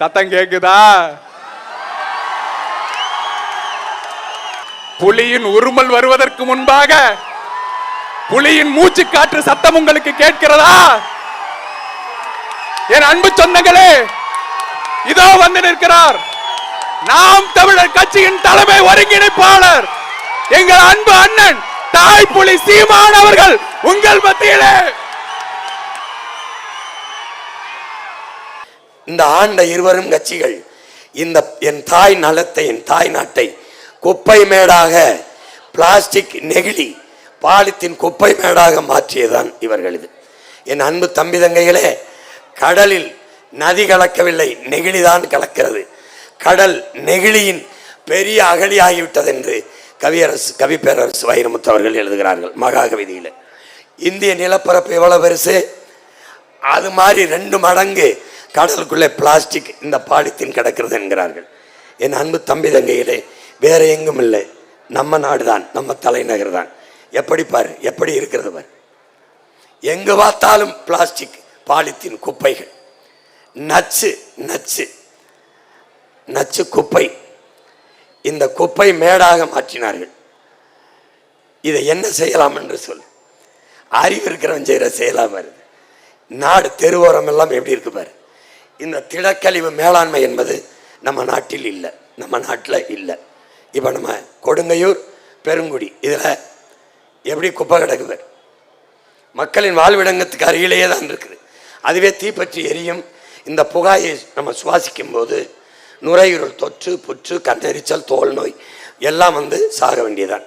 சத்தம் கேக்குதா? புலியின் உருமல் வருவதற்கு முன்பாக புலியின் மூச்சு காற்று சத்தம் உங்களுக்கு கேட்கிறதா? என் அன்பு சொந்தங்களே, இதோ வந்து நிற்கிறார் நாம் தமிழர் கட்சியின் தலைமை ஒருங்கிணைப்பாளர் எங்கள் அன்பு அண்ணன் தாய் புலி சீமான் அவர்கள் உங்கள் மத்தியிலே. இந்த ஆண்ட இருவரும் கட்சிகள் இந்த என் தாய் நலத்தை, என் தாய் நாட்டை குப்பை மேடாக, பிளாஸ்டிக் நெகிழி பாலித்தின் குப்பை மேடாக மாற்றியதான் இவர்களது. என் அன்பு தம்பி தங்கைகளே, கடலில் நதி கலக்கவில்லை, நெகிழிதான் கலக்கிறது. கடல் நெகிழியின் பெரிய அகழியாகிவிட்டது என்று கவி பேரரசு வைரமுத்து அவர்கள் எழுதுகிறார்கள் மகாகவிதையில். இந்திய நிலப்பரப்பு எவ்வளவு பெருசு, அது மாதிரி 2 மடங்கு கடலுக்குள்ளே பிளாஸ்டிக் இந்த பாலித்தீன் கிடக்கிறது என்கிறார்கள். என் அன்பு தம்பி தங்கைகளே, வேற எங்கும் இல்லை, நம்ம நாடு தான், நம்ம தலைநகர் தான். எப்படி பாரு, எப்படி இருக்கிறது பாரு. எங்கு பார்த்தாலும் பிளாஸ்டிக் பாலித்தீன் குப்பைகள், நச்சு நச்சு நச்சு குப்பை. இந்த குப்பை மேடாக மாற்றினார்கள். இதை என்ன செய்யலாம் என்று சொல். அறிவு இருக்கிறவன் செய்கிற செய்யலாம் பாரு. நாடு தெருவோரம் எல்லாம் எப்படி இருக்கு பாரு. இந்த திடக்கழிவு மேலாண்மை என்பது நம்ம நாட்டில் இல்லை, நம்ம நாட்டில் இல்லை. இப்போ நம்ம கொடுங்கையூர், பெருங்குடி இதில் எப்படி குப்பை கிடக்குது, மக்களின் வாழ்விடங்கத்துக்கு அருகிலேயே தான் இருக்குது. அதுவே தீப்பற்றி எரியும். இந்த புகாயை நம்ம சுவாசிக்கும் போது நுரையீரல் தொற்று, புற்று, கண்ணெரிச்சல், தோல் நோய் எல்லாம் வந்து சாக வேண்டியதான்.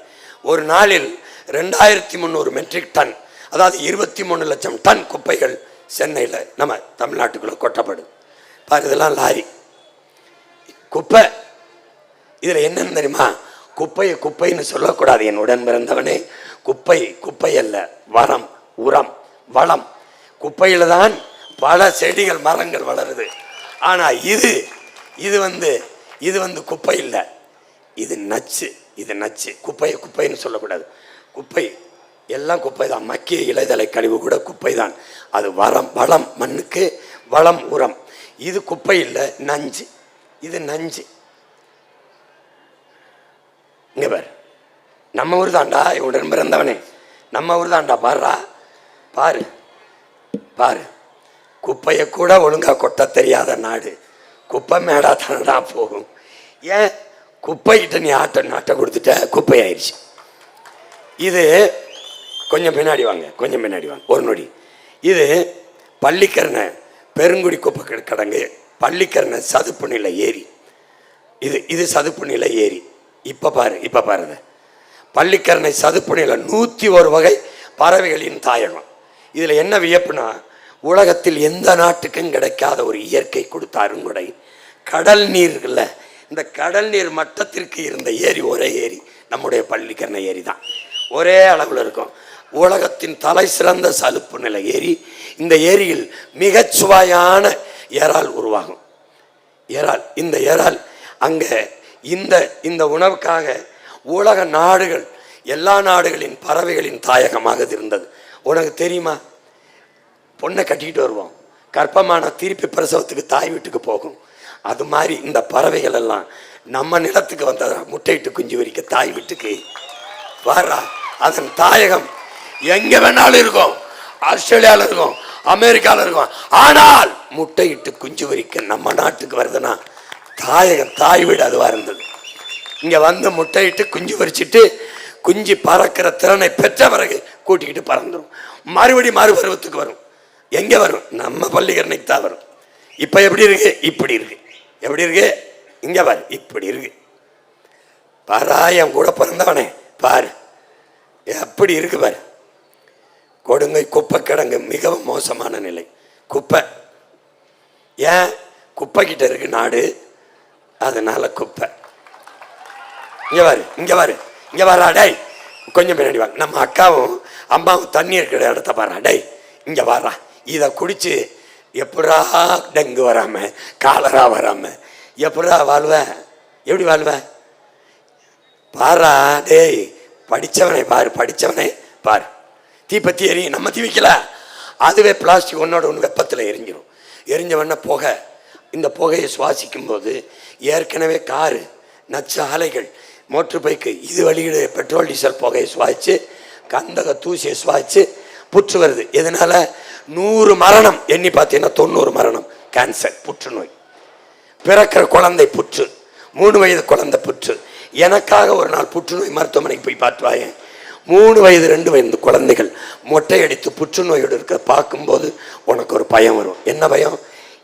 ஒரு நாளில் 2300 மெட்ரிக் டன், அதாவது 23 லட்சம் டன் குப்பைகள் சென்னையில் நம்ம தமிழ்நாட்டுக்குள்ளே கொட்டப்படும் பாரு. இதெல்லாம் லாரி குப்பை. இதில் என்னன்னு தெரியுமா, குப்பையை குப்பைன்னு சொல்லக்கூடாது என் உடன் பிறந்தவனே. குப்பை குப்பை அல்ல, வரம், உரம், வளம். குப்பையில் தான் பல செடிகள் மரங்கள் வளருது. ஆனால் இது வந்து குப்பை இல்லை, இது நச்சு, இது நச்சு. குப்பையை குப்பைன்னு சொல்லக்கூடாது. குப்பை எல்லாம் குப்பை தான். மக்கிய இலைதலை கழிவு கூட குப்பை தான். அது வரம், வளம், மண்ணுக்கு வளம், உரம். இது குப்பை இல்லை, நஞ்சு. இது நஞ்சு. இங்க பாரு, நம்ம ஊர் தாண்டா, உடன் பிறந்தவனே, நம்ம ஊர் தாண்டா. பாருடா, பாரு பாரு. குப்பையை கூட ஒழுங்கா கொட்ட தெரியாத நாடு. குப்பை மேடா தானடா போகும். ஏன் குப்பைக்கிட்ட நீ நாட்டை கொடுத்துட்ட, குப்பை ஆயிடுச்சு. இது கொஞ்சம் பின்னாடி வாங்க, கொஞ்சம் பின்னாடி வாங்க ஒரு நொடி. இது பள்ளிக்கரணை பெருங்குடி குப்பை கிடங்கு, பள்ளிக்கரணை சதுப்பு நிலை ஏரி. இது சதுப்பு நிலை ஏரி. இப்போ பாருங்க, பள்ளிக்கரணை சதுப்பு நிலை 101 வகை பறவைகளின் தாயகம். இதில் என்ன வியப்புனா, உலகத்தில் எந்த நாட்டுக்கும் கிடைக்காத ஒரு இயற்கை கொடுத்த அருங்குடை. கடல் நீர்ல, இந்த கடல் நீர் மட்டத்திற்கு இருந்த ஏரி ஒரே ஏரி நம்முடைய பள்ளிக்கரணை ஏரி தான். ஒரே அளவில் இருக்கும். உலகத்தின் தலை சிறந்த சதுப்பு நிலை ஏரி. இந்த ஏரியில் மிகச் சுவையான இறால் உருவாகும். இறால், இந்த இறால் அங்கே இந்த உணவுக்காக உலக நாடுகள், எல்லா நாடுகளின் பறவைகளின் தாயகமாக இருந்தது. உனக்கு தெரியுமா, பொண்ணை கட்டிக்கிட்டு வருவோம், கர்ப்பமான திருப்பி பிரசவத்துக்கு தாய் வீட்டுக்கு போகும். அது மாதிரி இந்த பறவைகள் எல்லாம் நம்ம நிலத்துக்கு வந்ததா, முட்டையிட்டு குஞ்சு வரிக்க தாய் வீட்டுக்கு வர்றா. அதன் தாயகம் எங்க வேணாலும் இருக்கும், ஆஸ்திரேலியாவில் இருக்கும், அமெரிக்காவில் இருக்கும். ஆனால் முட்டையிட்டு குஞ்சு வரிக்க நம்ம நாட்டுக்கு வருதுன்னா தாயகம், தாய் வீடு அதுவாக இருந்தது. இங்கே வந்து முட்டையிட்டு குஞ்சு வரிச்சிட்டு குஞ்சு பறக்கிற திறனை பெற்ற பிறகு கூட்டிக்கிட்டு பறந்துடும். மறுபருவத்துக்கு வரும். எங்கே வரும்? நம்ம பள்ளிக்கரணைக்கு தான் வரும். இப்போ எப்படி இருக்கு? இப்படி இருக்கு. எப்படி இருக்கு? இங்கே பாரு, இப்படி இருக்கு. பாராயம் கூட பிறந்தவனே பாரு, எப்படி இருக்கு பாரு. கொடுங்கை குப்பை கிடங்கு மிகவும் மோசமான நிலை. குப்பை ஏன் குப்பை கிட்ட இருக்கு நாடு, அதனால குப்பை. இங்கே பாரு, இங்கே பாரு, இங்கே வரா. டை கொஞ்சம் பின்னாடி வாங்க. நம்ம அக்காவும் அம்மாவும் தண்ணி இருக்கிற இடத்த பாரா. டை இங்கே வாரா. இதை குடிச்சு எப்படா டெங்கு வராம, காலரா வராம எப்படா வாழ்வேன்? எப்படி வாழ்வேன்? பாரா. டேய் படித்தவனை பாரு, படித்தவனை பாரு. தீப்பத்தி எரியும், நம்ம தீ வைக்கல, அதுவே பிளாஸ்டிக் ஒன்னோட ஒன்று வெப்பத்தில் எரிஞ்சிடும். எரிஞ்சவொடனே புகை, இந்த புகையை சுவாசிக்கும் போது ஏற்கனவே காரு நச்சு ஆலைகள் மோட்டர் பைக்கு இது வெளியிடு பெட்ரோல் டீசல் புகையை சுவாசிச்சு கந்தக தூசியை சுவாசிச்சு புற்று வருது. இதனால 100 மரணம் எண்ணி பார்த்தீங்கன்னா 90 மரணம் கேன்சர், புற்றுநோய். பிறக்கிற குழந்தை புற்று, 3 வயது குழந்தை புற்று. எனக்காக ஒரு நாள் புற்றுநோய் மருத்துவமனைக்கு போய் பார்த்துவாயேன். 3 வயது 2 வயது குழந்தைகள் மொட்டையடித்து புற்றுநோயோடு இருக்க பார்க்கும்போது உனக்கு ஒரு பயம் வரும். என்ன பயம்?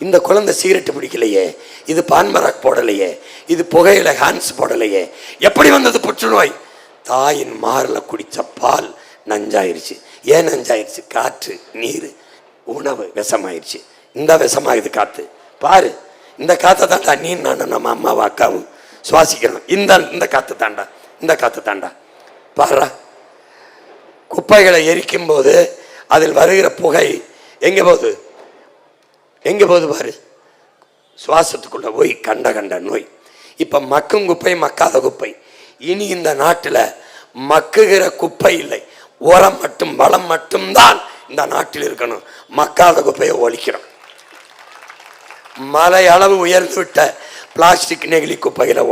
இந்த குழந்தை சிகரெட்டு பிடிக்கலையே, இது பான்மராக் போடலையே, இது புகையில ஹான்ஸ் போடலையே, எப்படி வந்தது புற்றுநோய்? தாயின் மாரில் குடித்த பால் நஞ்சாயிருச்சு. ஏன் நஞ்சாயிருச்சு? காற்று, நீர், உணவு விஷமாயிருச்சு. இந்த விஷமாகுது காற்று. பாரு, இந்த காற்றை தாண்டா நீ நான் நம்ம அம்மாவும் அக்காவும் சுவாசிக்கிறோம். இந்த காற்று தாண்டா, இந்த காற்று தாண்டா. பாரு, குப்பைகளை எரிக்கும் போது அதில் வருகிற புகை எங்கே போகுது? எங்கே போகுது பாரு, சுவாசத்துக்குள்ள போய் கண்ட நோய். இப்போ மக்கும் குப்பை, மக்காத குப்பை. இனி இந்த நாட்டில் மக்குகிற குப்பை இல்லை, உரம் மட்டும் வளம் மட்டும்தான் இந்த நாட்டில் இருக்கணும். மக்காத குப்பையை ஒழிக்கிறோம். மலை அளவு உயர்ந்து விட்ட பிளாஸ்டிக் நெகிழி குப்பைகளை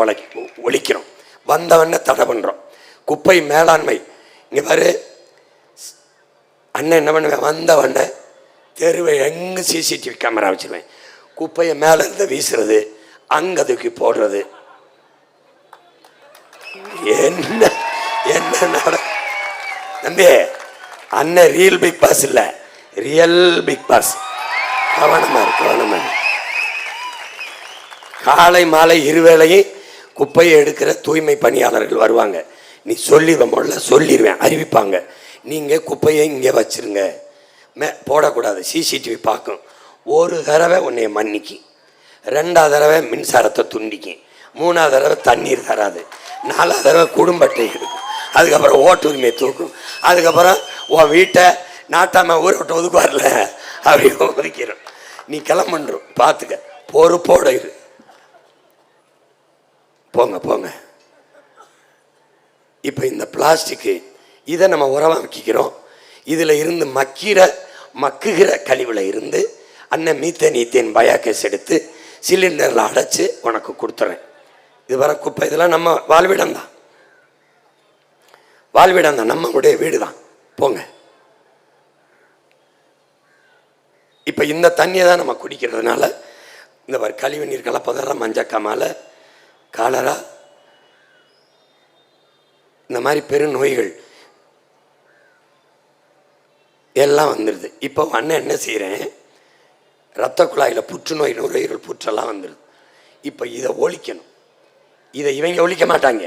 ஒழிக்கிறோம். வந்தவண்ண தடை பண்ணுறோம். குப்பை மேலாண்மை இங்கே பாரு, அண்ணன் என்ன பண்ணுவேன், வந்தவண்ண தெருவை எங்கே சிசிடிவி கேமரா வச்சுருவேன். குப்பையை மேலே இருந்து வீசுறது, அங்கே தூக்கி போடுறது. என்ன என்ன நட தம்பி, அண்ணன் ரியல் பிக் பாஸ் இல்லை, ரியல் பிக் பாஸ். கவனமா இருக்கு, கவனமா. காலை மாலை இருவேளையும் குப்பையை எடுக்கிற தூய்மை பணியாளர்கள் வருவாங்க. நீ சொல்லிடுவேன், சொல்லிடுவேன், அறிவிப்பாங்க. நீங்கள் குப்பையை இங்கே வச்சிருங்க, போடக்கூடாது. சிசிடிவி பார்க்கும். ஒரு தடவை உன்னைய மன்னிக்கு, 2ஆவது தடவை மின்சாரத்தை துண்டிக்கும், 3ஆவது தடவை தண்ணீர் தராது, 4ஆவது தடவை குடும்பத்தை எடுக்கும், அதுக்கப்புறம் ஓட்டு உரிமையை தூக்கும், அதுக்கப்புறம் உன் வீட்டை நாட்டாம ஊரை விட்டு ஒதுக்குவார்ல அப்படி ஒதுக்கிறோம். நீ கிளம்புன்றோம், பார்த்துக்க, பொறுப்போட இரு. போங்க போங்க. இப்போ இந்த பிளாஸ்டிக்கு இதை நம்ம உரமாக்கிக்கிறோம். இதில் இருந்து மக்குகிற கழிவில் இருந்து அண்ணன் மீத்தேன் ஈத்தேன் பயோகேஸ் எடுத்து சிலிண்டரில் அடைச்சி உனக்கு கொடுத்துறேன். இது வர குப்பை, இதெல்லாம் நம்ம வாழ்விடம் தான், வாழ்விடம் தான், நம்மளுடைய வீடு தான். போங்க. இப்போ இந்த தண்ணியை தான் நம்ம குடிக்கிறதுனால இந்த மாதிரி கழிவு நீர் கலப்பதெல்லாம் மஞ்சக்காமால, காலரா, இந்த மாதிரி பெருநோய்கள் எல்லாம் வந்துடுது. இப்போ அண்ணன் என்ன செய்கிறேன், இரத்த குழாயில் புற்றுநோய், நுரையீரல் புற்றெல்லாம் வந்துடுது. இப்போ இதை ஒழிக்கணும். இதை இவங்க ஒழிக்க மாட்டாங்க,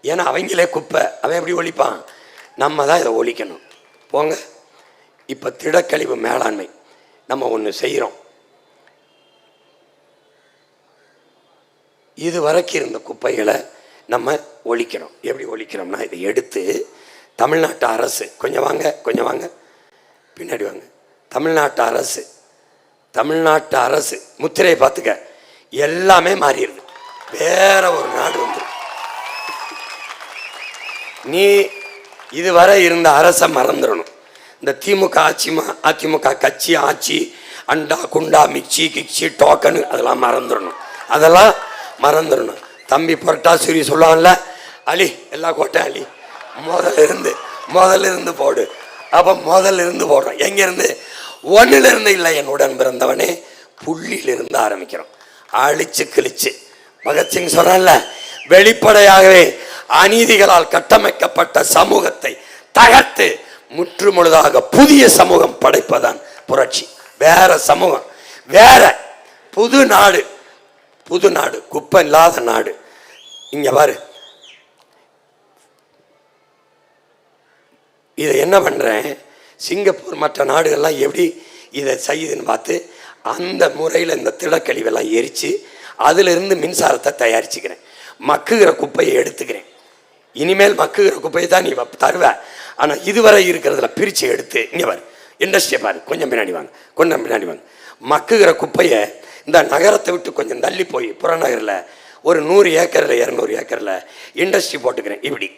ஏன்னா அவங்களே குப்பை, அவன் எப்படி ஒழிப்பான்? நம்ம தான் இதை ஒழிக்கணும். போங்க. இப்போ திடக்கழிவு மேலாண்மை நம்ம ஒன்று செய்கிறோம். இது வரைக்கும் இருந்த குப்பைகளை நம்ம ஒழிக்கிறோம். எப்படி ஒழிக்கிறோம்னா, இதை எடுத்து தமிழ்நாட்டு அரசு, கொஞ்சம் வாங்க கொஞ்சம் வாங்க பின்னாடி வாங்க, தமிழ்நாட்டு அரசு முத்திரையை பார்த்துக்க, எல்லாமே மாறிடுது, வேற ஒரு நாடு வந்து. நீ இதுவரை இருந்த அரசை மறந்துடணும். இந்த திமுக அதிமுக கட்சி ஆட்சி, அண்டா குண்டா மிக்சி கிச்சி டோக்கனு, அதெல்லாம் மறந்துடணும். தம்பி புரட்டாசூரி சொல்லுவான்ல, அலி எல்லா கோட்டை அலி, முதல்ல இருந்து போடு. அப்போ முதல்ல இருந்து போடுறோம். எங்கேருந்து? 1லிருந்து இல்லை, என் உடன் பிறந்தவனே, புள்ளியிலிருந்து ஆரம்பிக்கிறோம். அழிச்சு கிழிச்சு பகத்சிங் சொல்றான்ல, வெளிப்படையாகவே அநீதிகளால் கட்டமைக்கப்பட்ட சமூகத்தை தகர்த்து முற்றுமுழுதாக புதிய சமூகம் படைப்பதான் புரட்சி. வேற சமூகம், வேற புது நாடு, குப்பை இல்லாத நாடு. இங்க பாரு, இதை என்ன பண்றேன், சிங்கப்பூர் மற்ற நாடுகள்லாம் எப்படி இதை செய்யுதுன்னு பார்த்து அந்த முறையில் இந்த திடக்கழிவெல்லாம் எரித்து அதிலிருந்து மின்சாரத்தை தயாரிச்சுக்கிறேன். மக்குகிற குப்பையை எடுத்துக்கிறேன். இனிமேல் மக்குகிற குப்பையை தான் நீ தருவ. ஆனால் இதுவரை இருக்கிறதுல பிரித்து எடுத்து இங்கே பாரு, இண்டஸ்ட்ரியை பாரு, கொஞ்சம் பின்னாடி வாங்க. மக்குகிற குப்பையை இந்த நகரத்தை விட்டு கொஞ்சம் தள்ளி போய் புறநகரில் ஒரு 100 ஏக்கரில் 200 ஏக்கரில் இண்டஸ்ட்ரி போட்டுக்கிறேன். இப்படி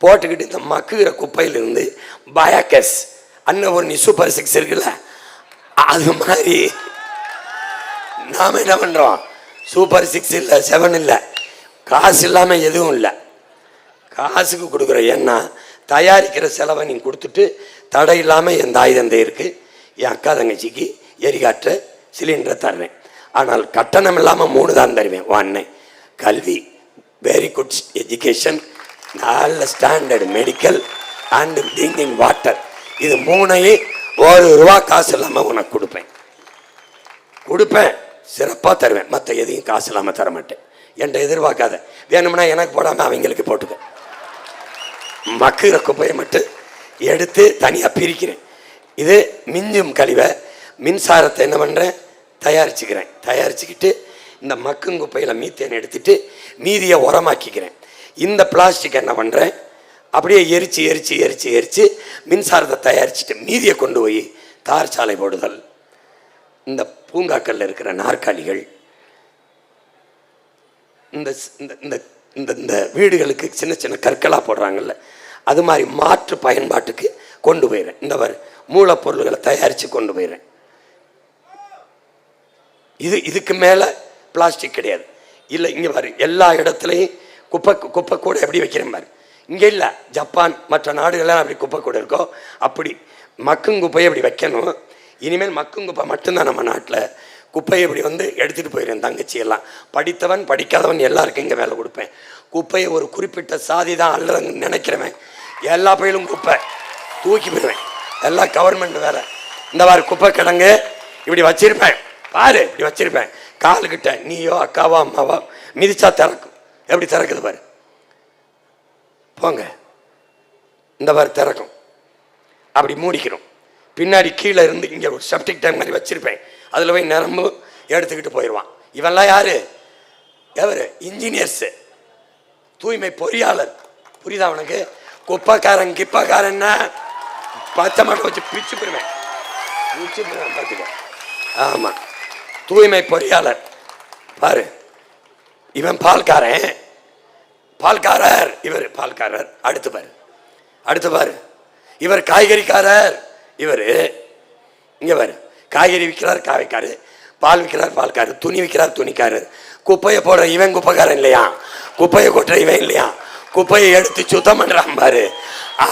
போட்டுக்கிட்டு இந்த மக்குகிற குப்பையிலிருந்து பயோகேஸ், அண்ணன் ஒரு சூப்பர் 6 இருக்குல்ல, அது மாதிரி நாம என்ன பண்றோம்? சூப்பர் 6 இல்லை, 7 இல்லை, காசு இல்லாம எதுவும் இல்லை. காசுக்கு கொடுக்குற. ஏன்னா தயாரிக்கிற செலவை நீ கொடுத்துட்டு தடை இல்லாமல் என் தாய் தந்தை இருக்கு, என் அக்கா தங்கச்சிக்கு எரிகாற்ற சிலிண்டரை தர்றேன். ஆனால் கட்டணம் இல்லாமல் 3 தான் தருவேன். ஒன்று கல்வி, வெரி குட் எஜுகேஷன், நல்ல standard medical and drinking water. இது 3ஐயும் ₹1 காசு இல்லாமல் உனக்கு கொடுப்பேன், சிறப்பாக தருவேன். மற்ற எதையும் காசு இல்லாமல் தர மாட்டேன். என்கிட்ட எதிர்பார்க்காத. வேணும்னா எனக்கு போடாமல் அவங்களுக்கு போட்டுக்க. மக்குற குப்பையை மட்டும் எடுத்து தனியாக பிரிக்கிறேன். இது மிஞ்சும் கழிவை மின்சாரத்தை என்ன பண்ணுறேன்? தயாரிச்சுக்கிட்டு இந்த மக்கும் குப்பையில் மீத்தேன் எடுத்துட்டு மீதியை உரமாக்கிக்கிறேன். இந்த பிளாஸ்டிக் என்ன பண்ணுறேன்? அப்படியே எரிச்சு மின்சாரத்தை தயாரிச்சுட்டு மீதியை கொண்டு போய் தார் சாலை போடுதல், இந்த பூங்காக்கல்ல இருக்கிற நாற்காலிகள், இந்த இந்த வீடுகளுக்கு சின்ன சின்ன கற்களாக போடுறாங்கல்ல, அது மாதிரி மாற்று பயன்பாட்டுக்கு கொண்டு போயிடுறேன். இந்த மூலப்பொருள்களை தயாரித்து கொண்டு போயிடுறேன். இதுக்கு மேலே பிளாஸ்டிக் கிடையாது. இல்லை இங்கே பாரு, எல்லா இடத்துலையும் குப்பை கூட எப்படி வைக்கிறேன் பாரு. இங்கே இல்லை, ஜப்பான் மற்ற நாடுகள்லாம் அப்படி குப்பை கூட இருக்கோ அப்படி மக்கும் குப்பையை அப்படி வைக்கணும். இனிமேல் மக்கும் குப்பை மட்டும்தான் நம்ம நாட்டில். குப்பையை இப்படி எடுத்துகிட்டு போயிடுறேன். தங்கச்சி எல்லாம் படித்தவன் படிக்காதவன் எல்லாருக்கும் இங்கே வேலை கொடுப்பேன். குப்பையை ஒரு குறிப்பிட்ட சாதி தான் அல்லறன்னு நினைக்கிறவன் எல்லா பயிலும் குப்பை தூக்கி போயிடுவேன். எல்லாம் கவர்மெண்ட் வேலை. இந்த மாதிரி குப்பை கிடங்கு இப்படி வச்சிருப்பேன் பாரு, இப்படி வச்சிருப்பேன். காலுக்கிட்ட நீயோ அக்காவோ அம்மாவோ மிதிச்சா திறக்கும். எப்படி திறக்குது பாரு, போங்க. இந்த மாதிரி திறக்கும். அப்படி மூடிக்கணும். பின்னாடி கீழே இருந்து இங்கே ஒரு செப்டிக் டேங்க் மாதிரி வச்சிருப்பேன். அதில் போய் நிரம்பு எடுத்துக்கிட்டு போயிடுவான். இவெல்லாம் யாரு? எவர்? இன்ஜினியர்ஸு, தூய்மை பொறியாளர். புரியுதா உனக்கு? கிப்பாக்காரன்னா பச்சை மாட்டை வச்சு பிச்சு போடுவேன் பார்த்துக்க. ஆமாம், தூய்மை பொறியாளர் பாரு. இவன் பால்காரர், இவர் பால்காரர். அடுத்து பாரு, இவர் காய்கறிக்காரர். இவர் இங்கே பாரு, காய்கறி விற்கிறார் காய்க்காரு, பால் விற்கிறார் பால்காரு, துணி விற்கிறார் துணிக்காரர். குப்பையை போடுற இவன் குப்பைக்காரன் இல்லையா? குப்பையை கொட்டுற இவன் இல்லையா? குப்பையை எடுத்து சுத்தம் பண்ணுறான் பாரு,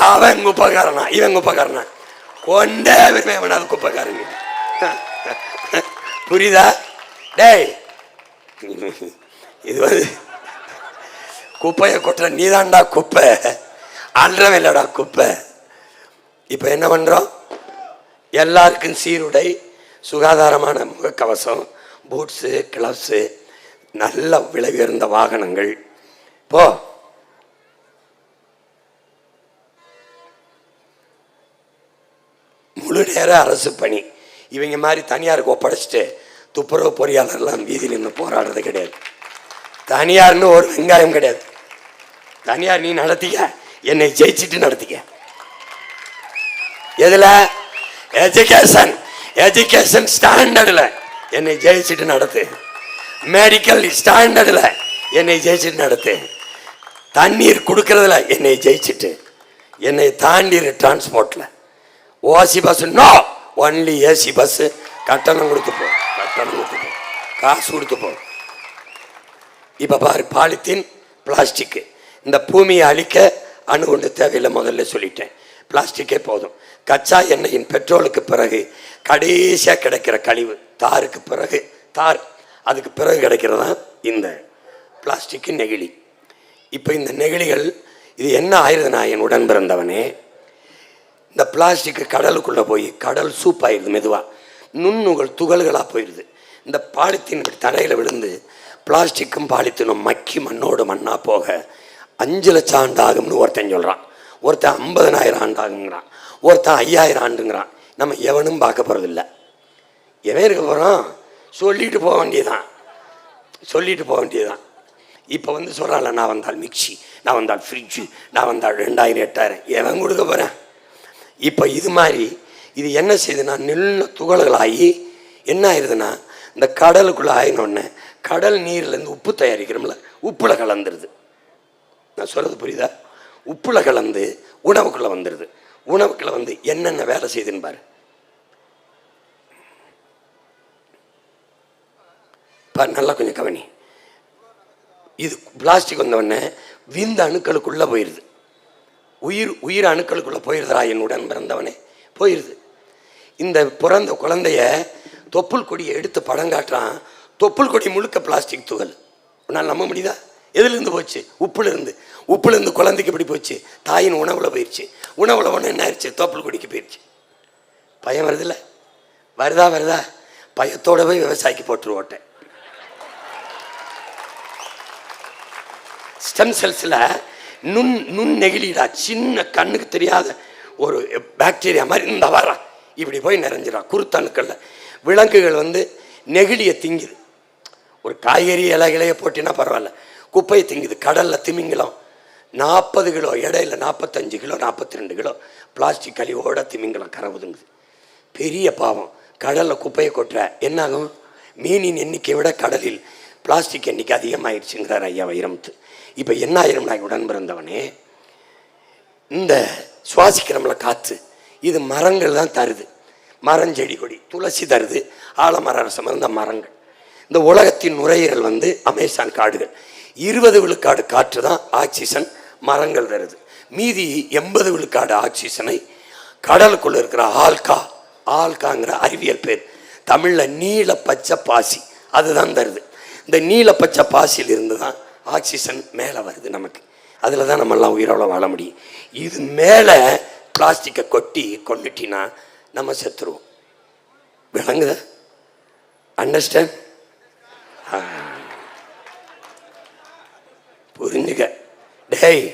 அவன் குப்பைக்காரனா இவன் குப்பைக்காரனா? கொண்டே விரும்பி குப்பைக்காரங்க. புரியுதா? டேய், இது குப்பையை கொட்டுற நீதான்டா குப்பை, அன்றவன் இல்லடா குப்பை. இப்போ என்ன பண்ணுறோம்? எல்லாருக்கும் சீருடை, சுகாதாரமான முகக்கவசம், பூட்ஸு, கிளப்ஸு, நல்ல விலை உயர்ந்த வாகனங்கள். போ, முழு நேர அரசு பணி. இவங்க மாதிரி தனியாருக்கு ஒப்படைச்சிட்டு துப்புரவு பொறியாளர்லாம் வீதியில் நின்று போராடுறது கிடையாது. தனியார்னு ஒரு வெங்காயம் கிடையாது. தனியார் நீ நடத்திக்க, என்னை ஜெயிச்சுட்டு நடத்திக்க. எதுல? எஜுகேஷன் ஸ்டாண்டர்டில் என்னை ஜெயிச்சுட்டு நடத்து. மெடிக்கல் ஸ்டாண்டர்டில் என்னை ஜெயிச்சுட்டு நடத்து. தண்ணீர் கொடுக்கறதுல என்னை ஜெயிச்சுட்டு, என்னை தாண்டி டிரான்ஸ்போர்ட்டில் OC bus no, only AC bus. கட்டணம் கொடுத்து போ, காசு கொடுத்து போ. இப்போ பாரு, பாலித்தீன், பிளாஸ்டிக்கு, இந்த பூமியை அழிக்க அணு ஒன்று தேவையில்லை. முதல்ல சொல்லிட்டேன், பிளாஸ்டிக்கே போதும். கச்சா எண்ணெயின் பெட்ரோலுக்கு பிறகு கடைசியாக கிடைக்கிற கழிவு தாருக்கு பிறகு, அதுக்கு பிறகு கிடைக்கிறதான் இந்த பிளாஸ்டிக்கு நெகிழி. இப்போ இந்த நெகிழிகள் இது என்ன ஆயிடுதுன்னா, என் உடன் பிறந்தவனே, இந்த பிளாஸ்டிக்கு கடலுக்குள்ளே போய் கடல் சூப் ஆயிடுது. மெதுவாக நுண்ணுகள் துகள்களாக போயிடுது. இந்த பாலித்தீன் இப்படி தரையில் விழுந்து பிளாஸ்டிக்கும் பாலித்தீனும் மக்கி மண்ணோடு மண்ணாக போக 5 லட்சம் ஆண்டு ஆகும்னு ஒருத்தன் சொல்கிறான். ஒருத்தன் 50,000 ஆண்டு ஆகுங்கிறான். ஒருத்தன் 5000 ஆண்டுங்கிறான். நம்ம எவனும் பார்க்க போகிறதில்ல. எவன் இருக்க போகிறோம்? சொல்லிட்டு போக வேண்டியதுதான். இப்போ சொல்கிறான்ல, நான் வந்தால் மிக்சி, நான் வந்தால் ஃப்ரிட்ஜு, நான் வந்தால் 2000 8000, எவன் கொடுக்க போகிறேன்? இப்போ இது மாதிரி இது என்ன செய்யுதுன்னா, நெல்ல துகள்களாகி என்ன ஆயிடுதுன்னா, இந்த கடலுக்குள்ளே ஆயினோடனே கடல் நீர்லேருந்து உப்பு தயாரிக்கிறோம்ல, உப்பில் கலந்துருது. நான் சொல்கிறது புரியுதா? உப்பில் கலந்து உணவுக்குள்ளே வந்துடுது. உணவுக்குள்ளே என்னென்ன வேலை செய்யுதுன்னு பாரு. நல்லா கொஞ்சம் கவனி. இது பிளாஸ்டிக் வந்தவொடனே விந்த அணுக்களுக்குள்ளே போயிடுது. உயிர் அணுக்களுக்குள்ளே போயிடுதுரா என்னுடன் பிறந்தவனே, போயிடுது. இந்த பிறந்த குழந்தைய தொப்புள் கொடியை எடுத்து படம் காட்டுறான். தொப்புள் கொடி முழுக்க பிளாஸ்டிக் துகள். உன்னால் நம்ப முடியுதா? எதுலேருந்து போச்சு? உப்புலேருந்து குழந்தைக்கு எப்படி போச்சு? தாயின் உணவில் போயிடுச்சு. உணவில் ஒன்று என்ன ஆயிடுச்சு? தொப்புள் கொடிக்கு போயிடுச்சு. பயம் வருதுல்ல? வருதா? பயத்தோட போய் விவசாயிக்கு போட்டுருவோட்டேன். ஸ்டெம் செல்ஸில் நுண் நெகிழிடா, சின்ன கண்ணுக்கு தெரியாத ஒரு பாக்டீரியா மாதிரி இந்த வரா இப்படி போய் நிறைஞ்சிடா குருத்தணுக்களில். விலங்குகள் நெகிழியை திங்குது. ஒரு காய்கறி இலைகளையே போட்டினா பரவாயில்ல, குப்பையை திங்குது. கடலில் திமிங்கலம் 40 கிலோ எடையில் 45 கிலோ 42 கிலோ பிளாஸ்டிக் கழிவோட திமிங்கலம் கரவுதுங்குது. பெரிய பாவம். கடலில் குப்பையை கொட்டுற என்னாகும்? மீனின் எண்ணிக்கையை விட கடலில் பிளாஸ்டிக் எண்ணிக்கை அதிகமாகிடுச்சுங்கிறார் ஐயா வைரமுத்து. இப்போ என்ன ஆயிரம்னா உடன் பிறந்தவனே, இந்த சுவாசிக்கிறோம்ல காற்று, இது மரங்கள் தான் தருது. மரம் செடி கொடி துளசி தருது, ஆலமர ரசம் இருந்த மரங்கள். இந்த உலகத்தின் நுரையீரல் அமேசான் காடுகள். 20 விழுக்காடு காற்று தான் ஆக்சிஜன் மரங்கள் தருது. மீதி 80 விழுக்காடு ஆக்சிஜனை கடலுக்குள்ள இருக்கிற ஆல்காங்கிற அறிவியல் பேர், தமிழில் நீல பச்சை பாசி, அதுதான் தருது. இந்த நீல பச்சை பாசியில் இருந்து தான் ஆக்சிஜன் மேலே வருது நமக்கு. அதில் தான் நம்மெல்லாம் உயிரோட வாழ முடியும். இது மேலே பிளாஸ்டிக்கை கொண்டுட்டினா நம்ம செத்துருவோம். விளங்குதா? அண்டர்ஸ்டாண்ட்? புரிஞ்சுக்க. டேய்,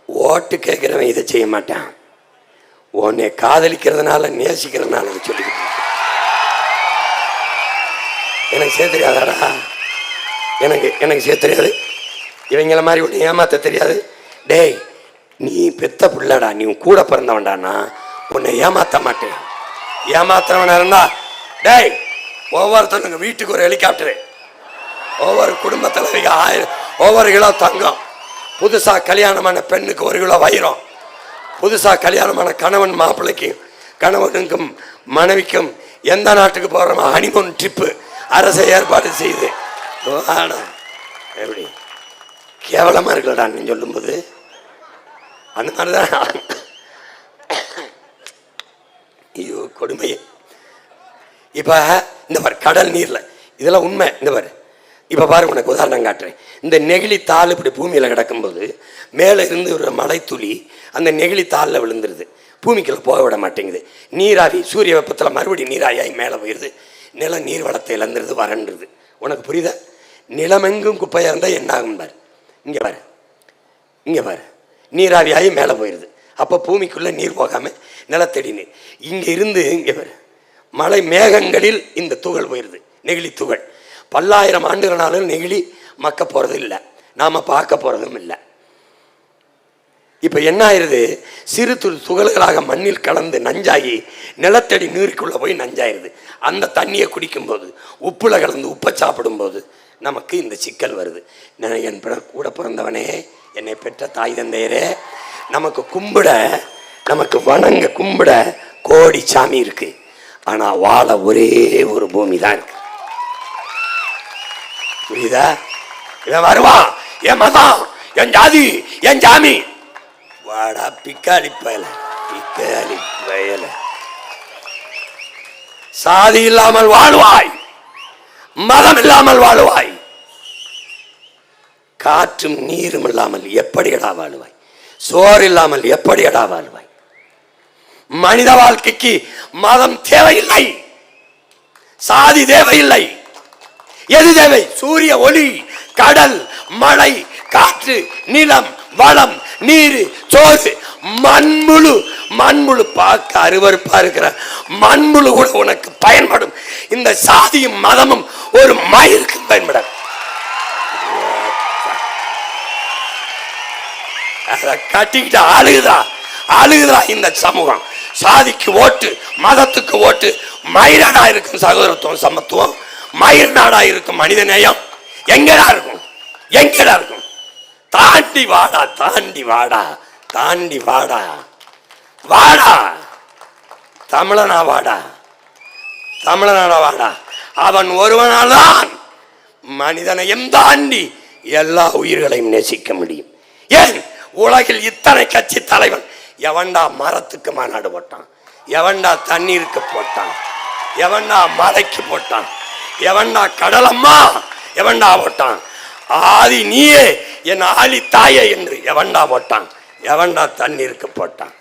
ஓட்டு கேட்குறவன் இதை செய்ய மாட்டான். உன்னை காதலிக்கிறதுனால நேசிக்கிறதுனால சொல்லிக்கிட்டு எனக்கு செய்ய தெரியாதாடா? எனக்கு செய்ய தெரியாது. இவங்கள மாதிரி ஒன்று ஏமாற்ற தெரியாது. டேய், நீ பெத்த பிள்ளடா, நீ கூட பிறந்தவன்டானா உன்னை ஏமாற்ற மாட்டேன். ஏமாத்துறவனா இருந்தா, டேய், ஒவ்வொருத்தவங்க வீட்டுக்கு ஒரு ஹெலிகாப்டரு, ஒவ்வொரு குடும்ப தலைவிக்கு 1000, ஒவ்வொரு கிலோ தங்கம், புதுசாக கல்யாணமான பெண்ணுக்கு 1 கிலோ வைரம், புதுசாக கல்யாணமான கணவன் மாப்பிள்ளைக்கும் கணவனுக்கும் மனைவிக்கும் எந்த நாட்டுக்கு போகிறோமோ ஹனிமூன் ட்ரிப்பு அரசை ஏற்பாடு செய்து. எப்படி கேவலமாக இருக்கலடா நீ சொல்லும்போது. அந்த மாதிரி தான். ஐயோ கொடுமையே. இப்போ இந்த பாரு, கடல் நீரில் இதெல்லாம் உண்மை. இந்த பாரு, இப்போ பாரு, உனக்கு உதாரணம் காட்டுறேன். இந்த நெகிழி தாள் இப்படி பூமியில் கிடக்கும்போது மேலே இருந்து ஒரு மழை துளி அந்த நெகிழி தாளில் விழுந்துருது, பூமிக்குள்ளே போக விட மாட்டேங்குது. நீராவி சூரிய வெப்பத்தில் மறுபடியும் நீராவியாகி மேலே போயிடுது. நிலம் நீர் வளத்தை இழந்துருது, வறண்டுருது. உனக்கு புரியுதா? நிலமெங்கும் குப்பையாக இருந்தால் என்ன ஆகும் பாரு. இங்கே பாரு, நீராவியாகி மேலே போயிடுது. அப்போ பூமிக்குள்ளே நீர் போகாமல் நிலத்தடி நீர். இங்கே இருந்து இங்கே பாரு, மழை மேகங்களில் இந்த துகள் போயிடுது, நெகிழி துகள். பல்லாயிரம் ஆண்டுகளாலும் நெகிழி மக்க போகிறது இல்லை, நாம் பார்க்க போகிறதும் இல்லை. இப்போ என்ன ஆயிடுது? சிறு துகள்களாக மண்ணில் கலந்து நஞ்சாகி நிலத்தடி நீருக்குள்ளே போய் நஞ்சாயிருது. அந்த தண்ணியை குடிக்கும்போது, உப்புல கலந்து உப்பை சாப்பிடும்போது நமக்கு இந்த சிக்கல் வருது. என் கூட பிறந்தவனே, என்னை பெற்ற தாய் தந்தையரே, நமக்கு கும்பிட, நமக்கு வணங்க கும்பிட கோடி சாமி இருக்கு. ஆனால் வாழ ஒரே ஒரு பூமி தான் இருக்கு. புரியுதா? இவன் வருவான், என் மதம், என் ஜாதி, என் ஜாமி. வாடா பிக்காளி பயல. சாதி இல்லாமல் வாழ்வாய், மதம் இல்லாமல் வாழ்வாய், காற்றும் நீரும் இல்லாமல் எப்படியடா வாழ்வாய்? சோறு இல்லாமல் எப்படியடா வாழ்வாய்? மனித வாழ்க்கைக்கு மதம் தேவையில்லை, சாதி தேவையில்லை. எது தேவை? சூரிய ஒளி, கடல், மழை, காற்று, நிலம், வளம், நீர், சோறு, மண்புழு பார்க்க அருவருப்பா இருக்கிற மண்புழு கூட உனக்கு பயன்படும். இந்த சாதியும் மதமும் ஒரு மயிருக்கு பயன்படும். கட்டிக்கிட்டு அழுகுதா இந்த சமூகம். சாதிக்கு ஓட்டு, மதத்துக்கு ஓட்டு. மயிரடா இருக்கும் சகோதரத்துவம், சமத்துவம், மயிர் நாடா இருக்கும் மனித நேயம் எங்கடா இருக்கும்? தாண்டி வாடா, தமிழனா வாடா. அவன் ஒருவனால்தான் மனிதனையும் தாண்டி எல்லா உயிர்களையும் நேசிக்க முடியும். ஏன் உலகில் இத்தனை கட்சி தலைவன் எவன்டா மரத்துக்கு மாநாடு போட்டான், எவன்டா தண்ணீருக்கு போட்டான், எவன்டா மலைக்கு போட்டான், எவன்டா கடலம்மா எவன்டா போட்டான், ஆதி நீயே என் ஆளி தாயே என்று எவன்டா போட்டான், எவன்டா தண்ணீருக்கு போட்டான்,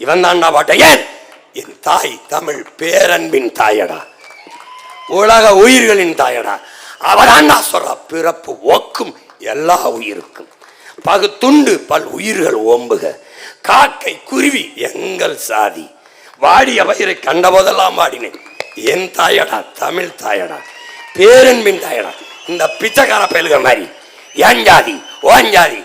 இவன் தான்டா போட்டான். ஏன் என் தாய் தமிழ் பேரன்பின் தாயடா, உலக உயிர்களின் தாயடா. அவராண்டா சொல்ற பிறப்பு ஒக்கும் எல்லா உயிருக்கும், பகுத்துண்டு பல் உயிர்கள் ஓம்புக, காக்கை குருவி எங்கள் சாதி, வாடிய வயிறை கண்ட போதெல்லாம் வாடினேன் என் தாயடா தமிழ் தாயடா பேரன்பின் தாயடா. இந்த பிச்சைக்கார பயிலுக மாதிரி என் ஜாதி ஓன் ஜாதி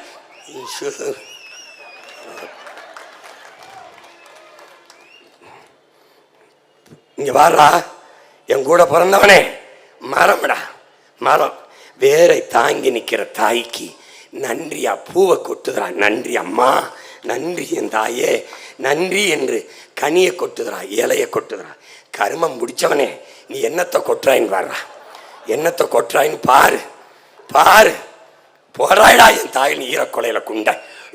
இங்க வாரா, என் கூட பிறந்தவனே மரம்டா மரம். வேரை தாங்கி நிற்கிற தாய்க்கு நன்றியா பூவை கொட்டுதுரா, நன்றி அம்மா, நன்றி என் தாயே, நன்றி என்று கனியை கொட்டுதுரா, இலையை கொட்டுதுரா. கருமம் முடிச்சவனே நீ என்னத்தை கொட்டுறாயின்னு பாடுறா, என்னத்தை கொட்டுறாயின்னு பாரு பாரு. போடுறாயிடா என் தாயின் ஈரக்கொலையில குண்ட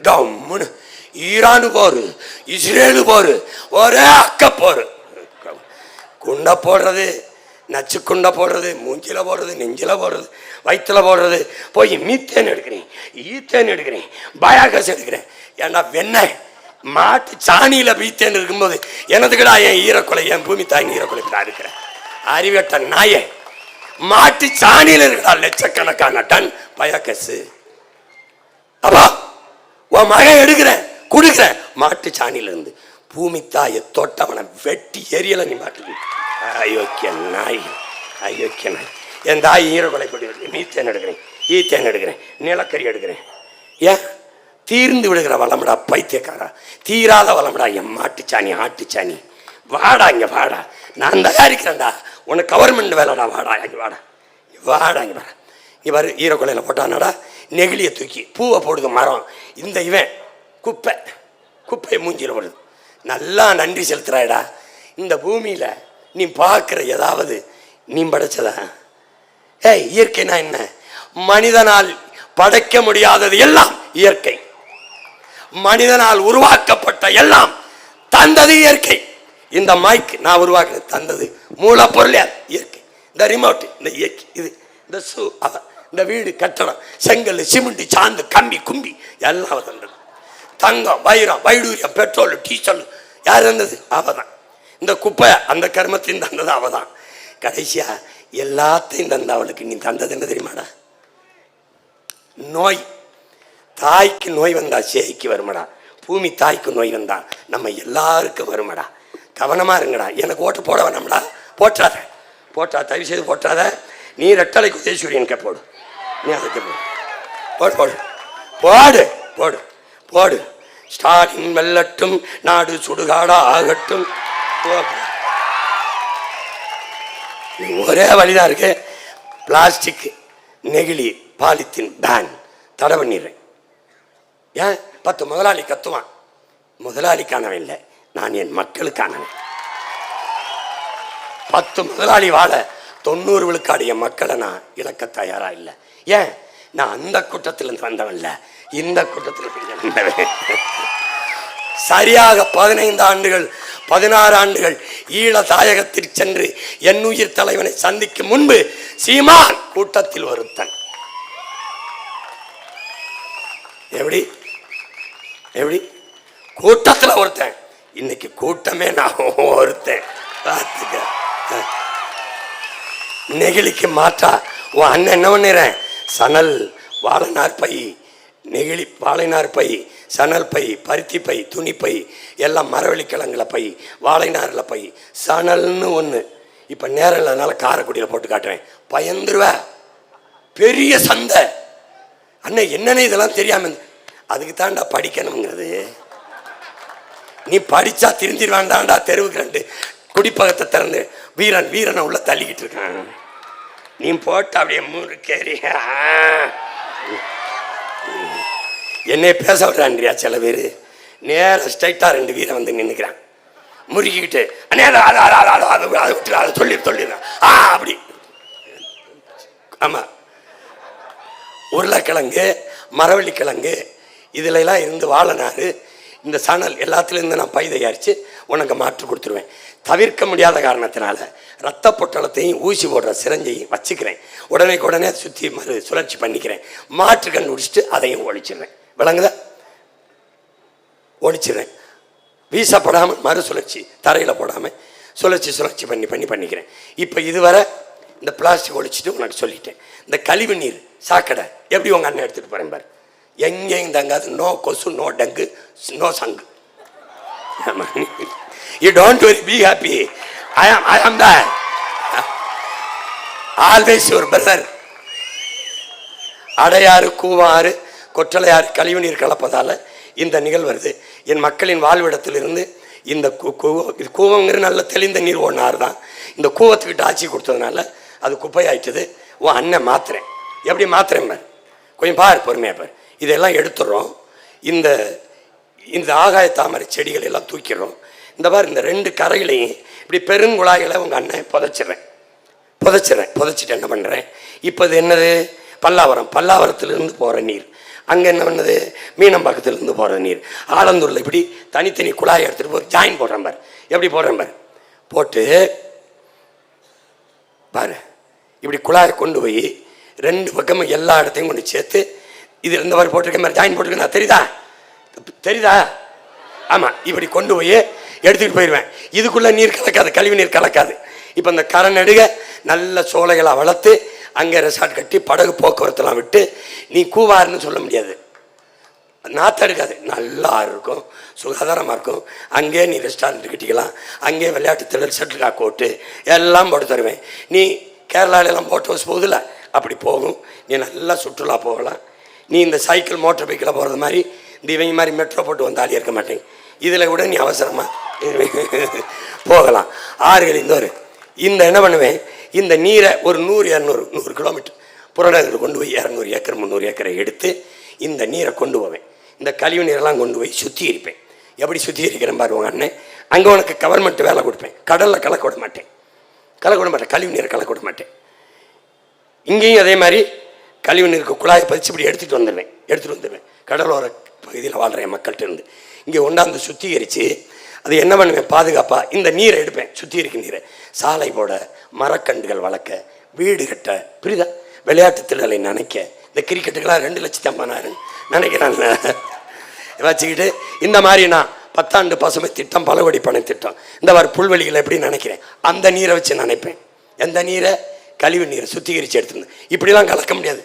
டம்முன்னு. ஈரானு போரு, இஸ்ரேலு போரு, ஒரே அக்க போரு. குண்டை போடுறது, நச்சு குண்டை போடுறது, மூஞ்சில போடுறது, நெஞ்சில போடுறது, வயிற்றுல போடுறது. போய் மீத்தேன் எடுக்கிறேன், ஈத்தேன் எடுக்கிறேன், பயாகஸ் எடுக்கிறேன். ஏன்னா வெண்ணெய் மாட்டு சாணியில மீத்தேன் இருக்கும்போது எனதுக்கடா என் ஈரக்கொலை, என் பூமி தாயின் ஈரக்கொலை இருக்கிறேன். அறிவட்ட நாயே, மாட்டு சாணியில இருக்கா லட்சக்கணக்கான டன் பயாகஸ். அப்பா உன் மகன் எடுக்கிறேன் குடுக்கிறேன் மாட்டு சாணியில இருந்து. பூமி தாயை தொட்டவனை வெட்டி எரியல நீ மாட்டு. அயோக்கிய நாய், அயோக்கிய நாய். என் தாய் ஈரக்கொலை கொண்டு மீத்தேன் எடுக்கிறேன், ஈத்தேன் எடுக்கிறேன், நிலக்கரி எடுக்கிறேன். ஏன் தீர்ந்து விடுகிற வளமுடா பைத்தியக்காரா, தீராத வளமுடா என் மாட்டுச்சாணி ஆட்டுச்சாணி. வாடா இங்க வாடா, நான் தயாரிக்கிறேன்டா, உனக்கு கவர்மெண்ட் வேலைடா, வாடா இங்க வாடா, வாடா இங்க வாடா. இங்க பாரு ஈரக்கொலையில போட்டானடா நெகிழியை தூக்கி பூவை போடுது மரம். இந்த இவன் குப்பை, குப்பையை மூஞ்சில போடுது. நல்லா நன்றி செலுத்துறாயடா. இந்த பூமியில நீ பார்க்கிற ஏதாவது நீ படைச்சதா? ஏய் இயற்கைனா என்ன? மனிதனால் படைக்க முடியாதது எல்லாம் இயற்கை, மனிதனால் உருவாக்கப்பட்ட எல்லாம் தந்தது இயற்கை. இந்த மைக் நான் உருவாக்கினது தந்தது மூலப்பொருள் இயற்கை. இந்த ரிமோட் இந்த இயற்கை, இது இந்த ஷூ இந்த வீடு கட்டடம் செங்கல் சிமெண்ட் சாந்து கம்பி கும்பி எல்லாம் தந்தது. தங்கம் வைரம் வைடூரியம் பெட்ரோல் டீசல் யார் தந்தது? அவதான். இந்த குப்பை அந்த கர்மத்தையும் தந்தது அவதான். கடைசியா எல்லாத்தையும் தந்த அவளுக்கு நீ தந்தது என்ன தெரியுமாடா? நோய். தாய்க்கு நோய் வந்தா சேய்க்கு வருமடா, பூமி தாய்க்கு நோய் வந்தா நம்ம எல்லாருக்கும் வருமடா. கவனமா இருங்கடா. எனக்கு ஓட்டு போட வேணாம்டா, போட்டாத போட்டா தயவு செய்து போட்டாத. நீ ரெட்டலைக்கு உதயசூரியனுக்கு போடு, நீ அதுக்கு போடு போடு போடு போடு போடு. ஸ்டாலின் வெல்லட்டும், நாடு சுடுகாடா ஆகட்டும். ஒரே வழிதான் இருக்கு. பிளாஸ்டிக் நெகிழி பாலித்தீன் பேன் தடை பண்ணிடுறேன். ஏன் 10 முதலாளி கத்துவான், முதலாளிக்கானவன் இல்லை, நான் என் மக்களுக்கானவன். 10 முதலாளி வாழ 90 விழுக்காடு என் மக்களை நான் இழக்க தயாரா இல்லை. ஏன்? நான் அந்த கூட்டத்திலிருந்து வந்தவன் இல்லை, இந்த கூட்டத்தில் வந்தவன். சரியாக 15 ஆண்டுகள் 16 ஆண்டுகள் ஈழ தாயகத்திற்கு சென்று என் உயிர் தலைவனை சந்திக்கும் முன்பு சீமான் கூட்டத்தில் ஒருத்தன். எப்படி எப்படி கூட்டத்தில் ஒருத்தன், இன்னைக்கு கூட்டமே நான் ஒருத்தன். நெகிழிக்கு மாற்றா உன் அண்ணன் என்ன பண்ணிடுறேன்? சணல் வாழைநார் பை, நெகிழி வாழைநார் பை, சணல் பை, பருத்தி பை, துணி பை, எல்லாம் மரவள்ளிக்கிழங்குல பை, வாழைநாரில் பை, சணல்னு ஒன்று. இப்போ நேரம் இல்லாதனால காரைக்குடியில் போட்டு காட்டுறேன், பயந்துருவ. பெரிய சந்தை அண்ணன். என்னன்னு இதெல்லாம் தெரியாம, அதுக்கு தான்டா படிக்கணுங்கிறது. நீ படிச்சா திருந்திருவான்டாண்டா. தெருவுக்கு 2 குடிப்பகத்தை திறந்து வீரன் வீரனை உள்ள தள்ளிக்கிட்டு இருக்கான். நீ போட்டு அப்படியே 3 கேரி என்னை பேச விடுறான்றியா. சில பேர் நேரம் ஸ்ட்ரைட்டா 2 வீரன் வந்து நின்றுக்கிறான் முறுக்கிக்கிட்டு, அதை விட்டு அதை சொல்லிடுறான். அப்படி ஆமா உருளைக்கிழங்கு, மரவள்ளிக்கிழங்கு இதிலெல்லாம் இருந்து வாழைநாறு, இந்த சணல் எல்லாத்துலேருந்து நான் பை தயாரித்து உனக்கு மாற்றி கொடுத்துருவேன். தவிர்க்க முடியாத காரணத்தினால ரத்த பொட்டலத்தையும் ஊசி போடுற சிரஞ்சையும் வச்சுக்கிறேன். உடனே சுற்றி சுழற்சி பண்ணிக்கிறேன். மாற்று கண்டுபிடிச்சிட்டு அதையும் ஒழிச்சிடுறேன். விளங்குதா? ஒழிச்சிடுறேன். வீசப்படாமல் மறுசுழற்சி தரையில் போடாமல் சுழற்சி பண்ணிக்கிறேன். இப்போ இதுவரை இந்த பிளாஸ்டிக் ஒழிச்சிட்டு உனக்கு சொல்லிட்டேன். இந்த கழிவு நீர் சாக்கடை எப்படி உங்கள் அண்ணன் எடுத்துகிட்டு போகிறேன் பாரு. எங்கேயும் தங்காது. நோ கொசு, நோ டங்கு, நோ சங்கு. You don't worry, be happy. I am there. Always your brother. Adyar, Cooum, Kortalaiyar கழிவு நீர் கலப்பதால் இந்த நிகழ்வு வருது. என் மக்களின் வாழ்விடத்திலிருந்து இந்த கூவங்கிற நல்ல தெளிந்த நீர் ஒன்றாறு தான். இந்த கூவத்துக்கிட்ட ஆட்சி கொடுத்ததுனால அது குப்பையாயிட்டது. உன் அண்ணன் மாத்துறேன். எப்படி மாத்துறேன் பார், கொஞ்சம் பார், பொறுமையாக பார். இதெல்லாம் எடுத்துடுறோம். இந்த ஆகாய தாமரை செடிகள் எல்லாம் தூக்கிடுறோம். இந்த மாதிரி இந்த 2 கரையிலையும் இப்படி பெருங்குழாய்களை உங்கள் அண்ணன் புதைச்சிட்டு என்ன பண்ணுறேன், இப்போ இது என்னது, பல்லாவரத்துலேருந்து போகிற நீர். அங்கே என்ன பண்ணது, மீனம்பாக்கத்துலேருந்து போகிற நீர். ஆலந்தூரில் இப்படி தனித்தனி குழாயை எடுத்துகிட்டு போய் ஜாயின் போடுறேன் பார். எப்படி போடுறேன் பார். போட்டு பாரு, இப்படி குழாயை கொண்டு போய் 2 பக்கமும் எல்லா இடத்தையும் கொண்டு சேர்த்து இது இந்த மாதிரி போட்டிருக்க மாதிரி ஜாயின் போட்டிருக்கேன். தெரியுதா? ஆமாம். இப்படி கொண்டு போய் எடுத்துக்கிட்டு போயிடுவேன். இதுக்குள்ளே நீர் கலக்காது, கழிவு நீர் கலக்காது. இப்போ இந்த கரை நடுக நல்ல சோலைகளாக வளர்த்து அங்கே ரெசார்ட் கட்டி படகு போக்குவரத்துலாம் விட்டு நீ கூவாருன்னு சொல்ல முடியாது. நாத்தெடுக்காது, நல்லா இருக்கும், சுகாதாரமாக இருக்கும். அங்கேயே நீ ரெஸ்டாரண்ட் கட்டிக்கலாம். அங்கேயே விளையாட்டு திடல், ஷட்டில் கோட்டு எல்லாம் போட்டு தருவேன். நீ கேரளாவிலலாம் போட் ஹவுஸ் போகுதுல்ல, அப்படி போகும். நீ நல்லா சுற்றுலா போகலாம். நீ இந்த சைக்கிள் மோட்டர் பைக்கில் போகிறது மாதிரி இந்த இவங்க மாதிரி மெட்ரோ போட்டு வந்தாலே இருக்க மாட்டேங்க. இதில் கூட நீ அவசரமாக போகலாம். ஆறுகளில் இந்த என்ன பண்ணுவேன், இந்த நீரை ஒரு 100 கிலோமீட்டர் புறநகர் கொண்டு போய் 200 ஏக்கர் 300 ஏக்கரை எடுத்து இந்த நீரை கொண்டு போவேன். இந்த கழிவு நீரெல்லாம் கொண்டு போய் சுத்திகரிப்பேன். எப்படி சுத்திகரிக்கிறேன் பாருவாங்க அண்ணன். அங்கே உனக்கு கவர்மெண்ட் வேலை கொடுப்பேன். கடலில் கலக்க விட மாட்டேன், கழிவு நீரை கலக்க விட மாட்டேன். இங்கேயும் அதே மாதிரி கழிவு நீருக்கு குழாயை பதிச்சு இப்படி எடுத்துகிட்டு வந்துடுவேன். கடலோர பகுதியில் வாழ்கிற மக்கள்கிட்ட இருந்து இங்கே கொண்டாந்து சுத்திகரித்து அது என்ன பண்ணுவேன், பாதுகாப்பாக இந்த நீரை எடுப்பேன். சுத்திகரிக்கும் நீரை சாலை போட, மரக்கன்றுகள் வளர்க்க, வீடு கட்ட, புரியுதா, விளையாட்டு திடலை நினைக்க. இந்த கிரிக்கெட்டுக்கெல்லாம் 2,50,000 நினைக்கிறான்ல வச்சுக்கிட்டு இந்த மாதிரி நான் 10 ஆண்டு பசுமை திட்டம், பலவடி பணை திட்டம், இந்த மாதிரி புல்வெளிகளை எப்படி நினைக்கிறேன், அந்த நீரை வச்சு நினைப்பேன். எந்த நீரை, கழிவு நீரை சுத்திகரித்து எடுத்துருந்தேன். இப்படிலாம் கலக்க முடியாது,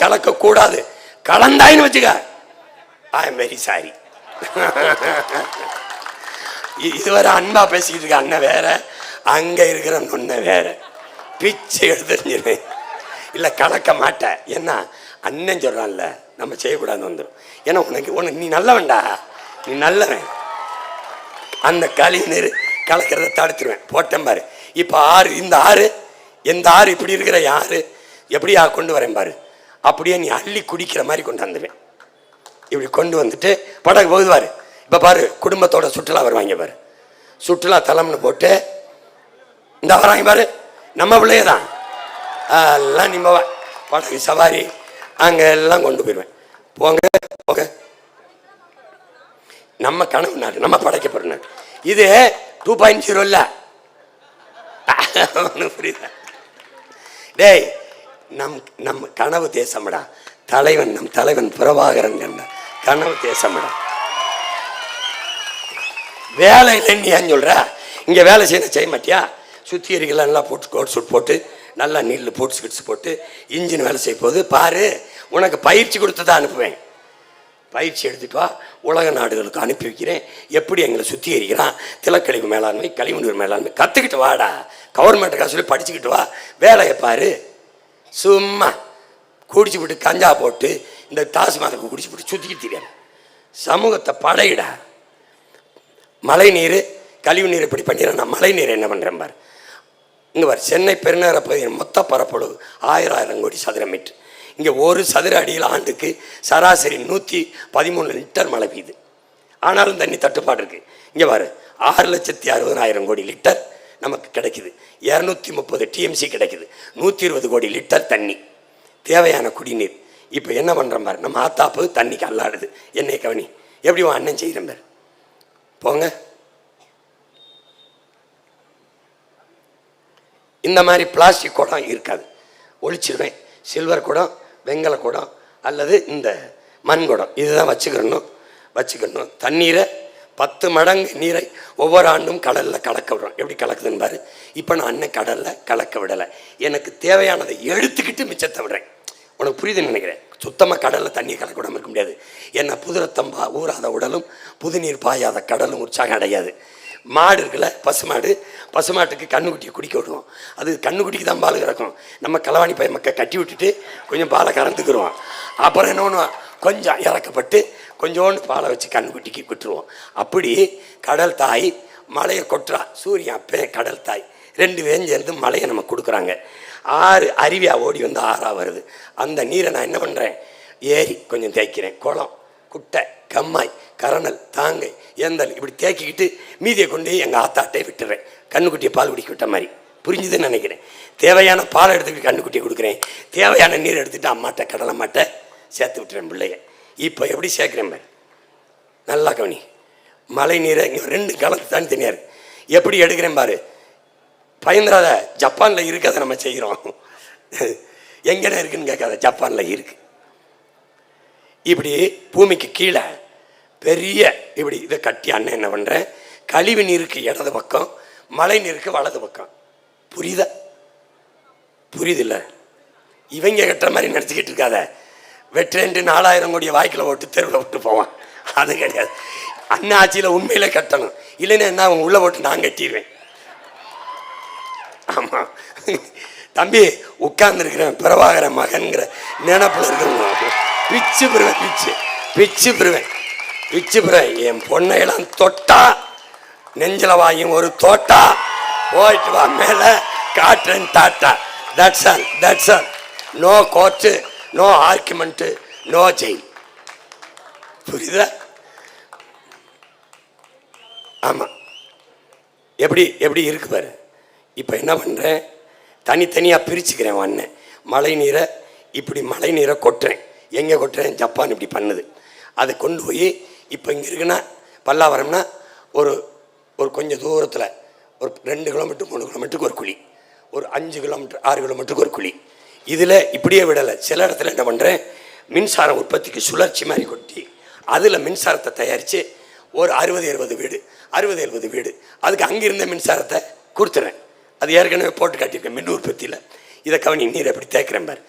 கலக்கக்கூடாது. கலந்தாயின்னு வச்சுக்க, ஐ எம் வெரி சாரி. இதுவரை அன்பா பேசிக்கிட்டு இருக்க அண்ணன் வேற, அங்க இருக்கிற நொன்ன வேற. பிச்சை எடுத்துருந்துருவேன். இல்லை கலக்க மாட்டேன். ஏன்னா அண்ணன் சொல்றான்ல, நம்ம செய்யக்கூடாதுன்னு வந்துடும். ஏன்னா உனக்கு நீ நல்லவன்டா, நீ நல்லவன். அந்த கழிவு நீர் கலக்கிறத தடுத்துருவேன். போட்டேன் பாரு. இப்போ எந்த ஆறு இப்படி இருக்கிற யாரு எப்படியா கொண்டு வரேன் பாரு. அப்படியே நீ அள்ளி குடிக்கிற மாதிரி கொண்டு வந்துடுவேன். இப்படி கொண்டு வந்துட்டு படகு போகுதுவாரு. இப்போ பாரு, குடும்பத்தோட சுற்றுலா வருவாங்க பாரு. சுற்றுலா தலம்னு போட்டு இந்த வராங்க பாரு, நம்ம பிள்ளைய தான் எல்லாம் நிம்ம படகு சவாரி அங்கே எல்லாம் கொண்டு போயிடுவேன். போங்க, நம்ம கனவு நாடு, நம்ம படைக்கப்படுற நாடு. இது 2.0 இல்லை. புரியுதா? டேய், நம்ம கனவு தேசம்டா. நம் தலைவன் பிரபாகரன் கண்ட கனவு தேசம்டா. வேலை இல்லைன்னு ஏன் சொல்ற? இங்கே வேலை செய்ய மாட்டியா? சுத்திகரிக்கலாம் நல்லா போட்டு, கோட் சூட் போட்டு, நல்லா நீல் போட்டு, ஸ்கிட்ஸ் போட்டு, இன்ஜின் வேலை செய்ய போது பாரு. உனக்கு பயிற்சி கொடுத்து தான் அனுப்புவேன். பயிற்சி எடுத்துட்டு வா, உலக நாடுகளுக்கு அனுப்பி வைக்கிறேன். எப்படி எங்களை சுத்திகரிக்கிறான், திலக்கழிவு மேலாண்மை, கழிவுநீர் மேலாண்மை கற்றுக்கிட்டு வாடா. கவர்மெண்ட்டுக்காக சொல்லி படிச்சுக்கிட்டு வா. வேலையை பாரு. சும்மா குடிச்சு விட்டு கஞ்சா போட்டு இந்த டாஸ்மார்க்கு குடிச்சு விட்டு சுற்றிக்கிட்டு தெரியாது. சமூகத்தை படையிடா. மழை நீர், கழிவு நீர் இப்படி பண்ணிடுறேன். நான் மழை நீர் என்ன பண்ணுறேன் பாரு. இங்கே பாரு, சென்னை பெருநகர பகுதியின் மொத்த பரப்பளவு 1000 கோடி சதுர மீட்டர். இங்கே 1 சதுர அடியில் ஆண்டுக்கு சராசரி 113 லிட்டர் மழை பெய்யுது. ஆனாலும் தண்ணி தட்டுப்பாடு இருக்குது. இங்கே பாரு, 6,60,60,000 கோடி லிட்டர் நமக்கு கிடைக்குது. 230 டிஎம்சி கிடைக்குது. 120 கோடி லிட்டர் தண்ணி தேவையான குடிநீர். இப்போ என்ன பண்ணுறோம் பாரு, நம்ம ஆத்தாப்பு தண்ணிக்கு அல்லாடுது. என்னை கவனி, எப்படி உன் அண்ணன் செய்கிறேன் பாரு. போங்க. இந்த மாதிரி பிளாஸ்டிக் குடம் இருக்காது, ஒழிச்சிடுவேன். சில்வர் குடம், வெங்கல குடம் அல்லது இந்த மண் குடம் இதுதான் வச்சுக்கணும். தண்ணீரை 10 மடங்கு நீரை ஒவ்வொரு ஆண்டும் கடலில் கலக்க விடுறோம். எப்படி கலக்குதுன்னு பாரு. இப்போ நான் அண்ணன் கடலில் கலக்க விடலை, எனக்கு தேவையானதை எடுத்துக்கிட்டு மிச்சத்தை விடுறேன். உனக்கு புரியுதுன்னு நினைக்கிறேன். சுத்தமாக கடலில் தண்ணியை கலக்க விடாமல் இருக்க முடியாது. என்ன புதுரத்தம்பா ஊறாத உடலும் புதுநீர் பாயாத கடலும் உற்சாகம் அடையாது. மாடு இருக்குல்ல, பசுமாட்டுக்கு கண்ணுக்குட்டியை குடிக்க விடுவோம். அது கண்ணுக்குட்டிக்கு தான் பால் கறக்கும். நம்ம களவாணி பைய மக்கள் கட்டி விட்டுட்டு கொஞ்சம் பாலை கறந்துக்கிடுவோம். அப்புறம் என்ன பண்ணுவோம், கொஞ்சம் இறக்கப்பட்டு கொஞ்சோண்டு பாலை வச்சு கண்ணுக்குட்டிக்கு விட்டுருவோம். அப்படி கடல் தாய் மழையை கொட்டுறா, சூரியன் அப்பே கடல் தாய் 2 பேரும் சேர்ந்து மழையை நம்ம கொடுக்குறாங்க. 6 அருவியாக ஓடி வந்து 6ஆக வருது. அந்த நீரை நான் என்ன பண்ணுறேன், ஏரி கொஞ்சம் தேய்க்கிறேன், குளம், குட்டை, கம்மாய், கரணல், தாங்கை, ஏந்தல் இப்படி தேக்கிக்கிட்டு மீதியை கொண்டு எங்கள் ஆத்தாட்டை விட்டுறேன். கண்ணுக்குட்டியை பால் குடிக்க விட்ட மாதிரி. புரிஞ்சுதுன்னு நினைக்கிறேன். தேவையான பால் எடுத்துக்கிட்டு கண்ணுக்குட்டியை கொடுக்குறேன், தேவையான நீர் எடுத்துகிட்டு அம்மாட்ட கடலை மாட்டை சேர்த்து விட்டுறேன் பிள்ளைய. இப்போ எப்படி சேர்க்குறேன் பாரு, நல்லா கவனி. மழை நீரை இங்கே 2 கலந்து தனித்தனியாக இருக்கு. எப்படி எடுக்கிறேன் பாரு, பயந்துராத. ஜப்பானில் இருக்கு, அதை நம்ம செய்கிறோம். எங்கேனா இருக்குன்னு கேட்காத, ஜப்பானில் இருக்குது. இப்படி பூமிக்கு கீழே பெரிய இப்படி இதை கட்டி அண்ணன் என்ன பண்ணுறேன், கழிவு நீருக்கு இடது பக்கம், மழை நீருக்கு வலது பக்கம். புரியுதில்ல? இவங்க கட்டுற மாதிரி நினச்சிக்கிட்டு இருக்காத. வெட்டுறேன்ட்டு 4000 கோடிய வாய்க்கில் ஓட்டு தெருவில் விட்டு போவான். அது கிடையாது. அண்ணன் ஆட்சியில் உண்மையிலே கட்டணும். இல்லைன்னா என்ன, அவங்க உள்ளே போட்டு நான் கட்டிடுவேன். ஆமாம் தம்பி, உட்கார்ந்துருக்கிறேன் பிறவாகிற மகன்கிற நினைப்பில் இருக்கிறவங்க பிச்சு பெறுவேன். என் பொண்ணையெல்லாம் தொட்டா நெஞ்சில் வாயும் ஒரு தோட்டா, போயிட்டு வா மேலே காட்டுறேன் டாட்டா. That's all. No court, no argument, no jail. புரியுதா? ஆமாம். எப்படி இருக்கு பாரு. இப்போ என்ன பண்ணுறேன், தனித்தனியாக பிரிச்சுக்கிறேன். அண்ணன் மழை நீரை கொட்டுறேன். எங்கே கொட்டுறேன், ஜப்பான் இப்படி பண்ணுது. அதை கொண்டு போய் இப்போ இங்கே இருக்குன்னா பல்லாவரம்னா ஒரு கொஞ்சம் தூரத்தில் ஒரு 2 கிலோமீட்டர் 3 கிலோமீட்டருக்கு ஒரு குழி, ஒரு 5 கிலோமீட்டர் 6 கிலோமீட்டருக்கு ஒரு குழி. இதில் இப்படியே விடலை. சில இடத்துல என்ன பண்ணுறேன், மின்சாரம் உற்பத்திக்கு சுழற்சி மாதிரி கொட்டி அதில் மின்சாரத்தை தயாரித்து ஒரு 60-70 வீடு அதுக்கு அங்கிருந்த மின்சாரத்தை கொடுத்துட்றேன். அது ஏற்கனவே போட்டு காட்டியிருக்கேன் மின் உற்பத்தியில். இதை கவனி, நீரை எப்படி தேய்க்கிறேன் பார்.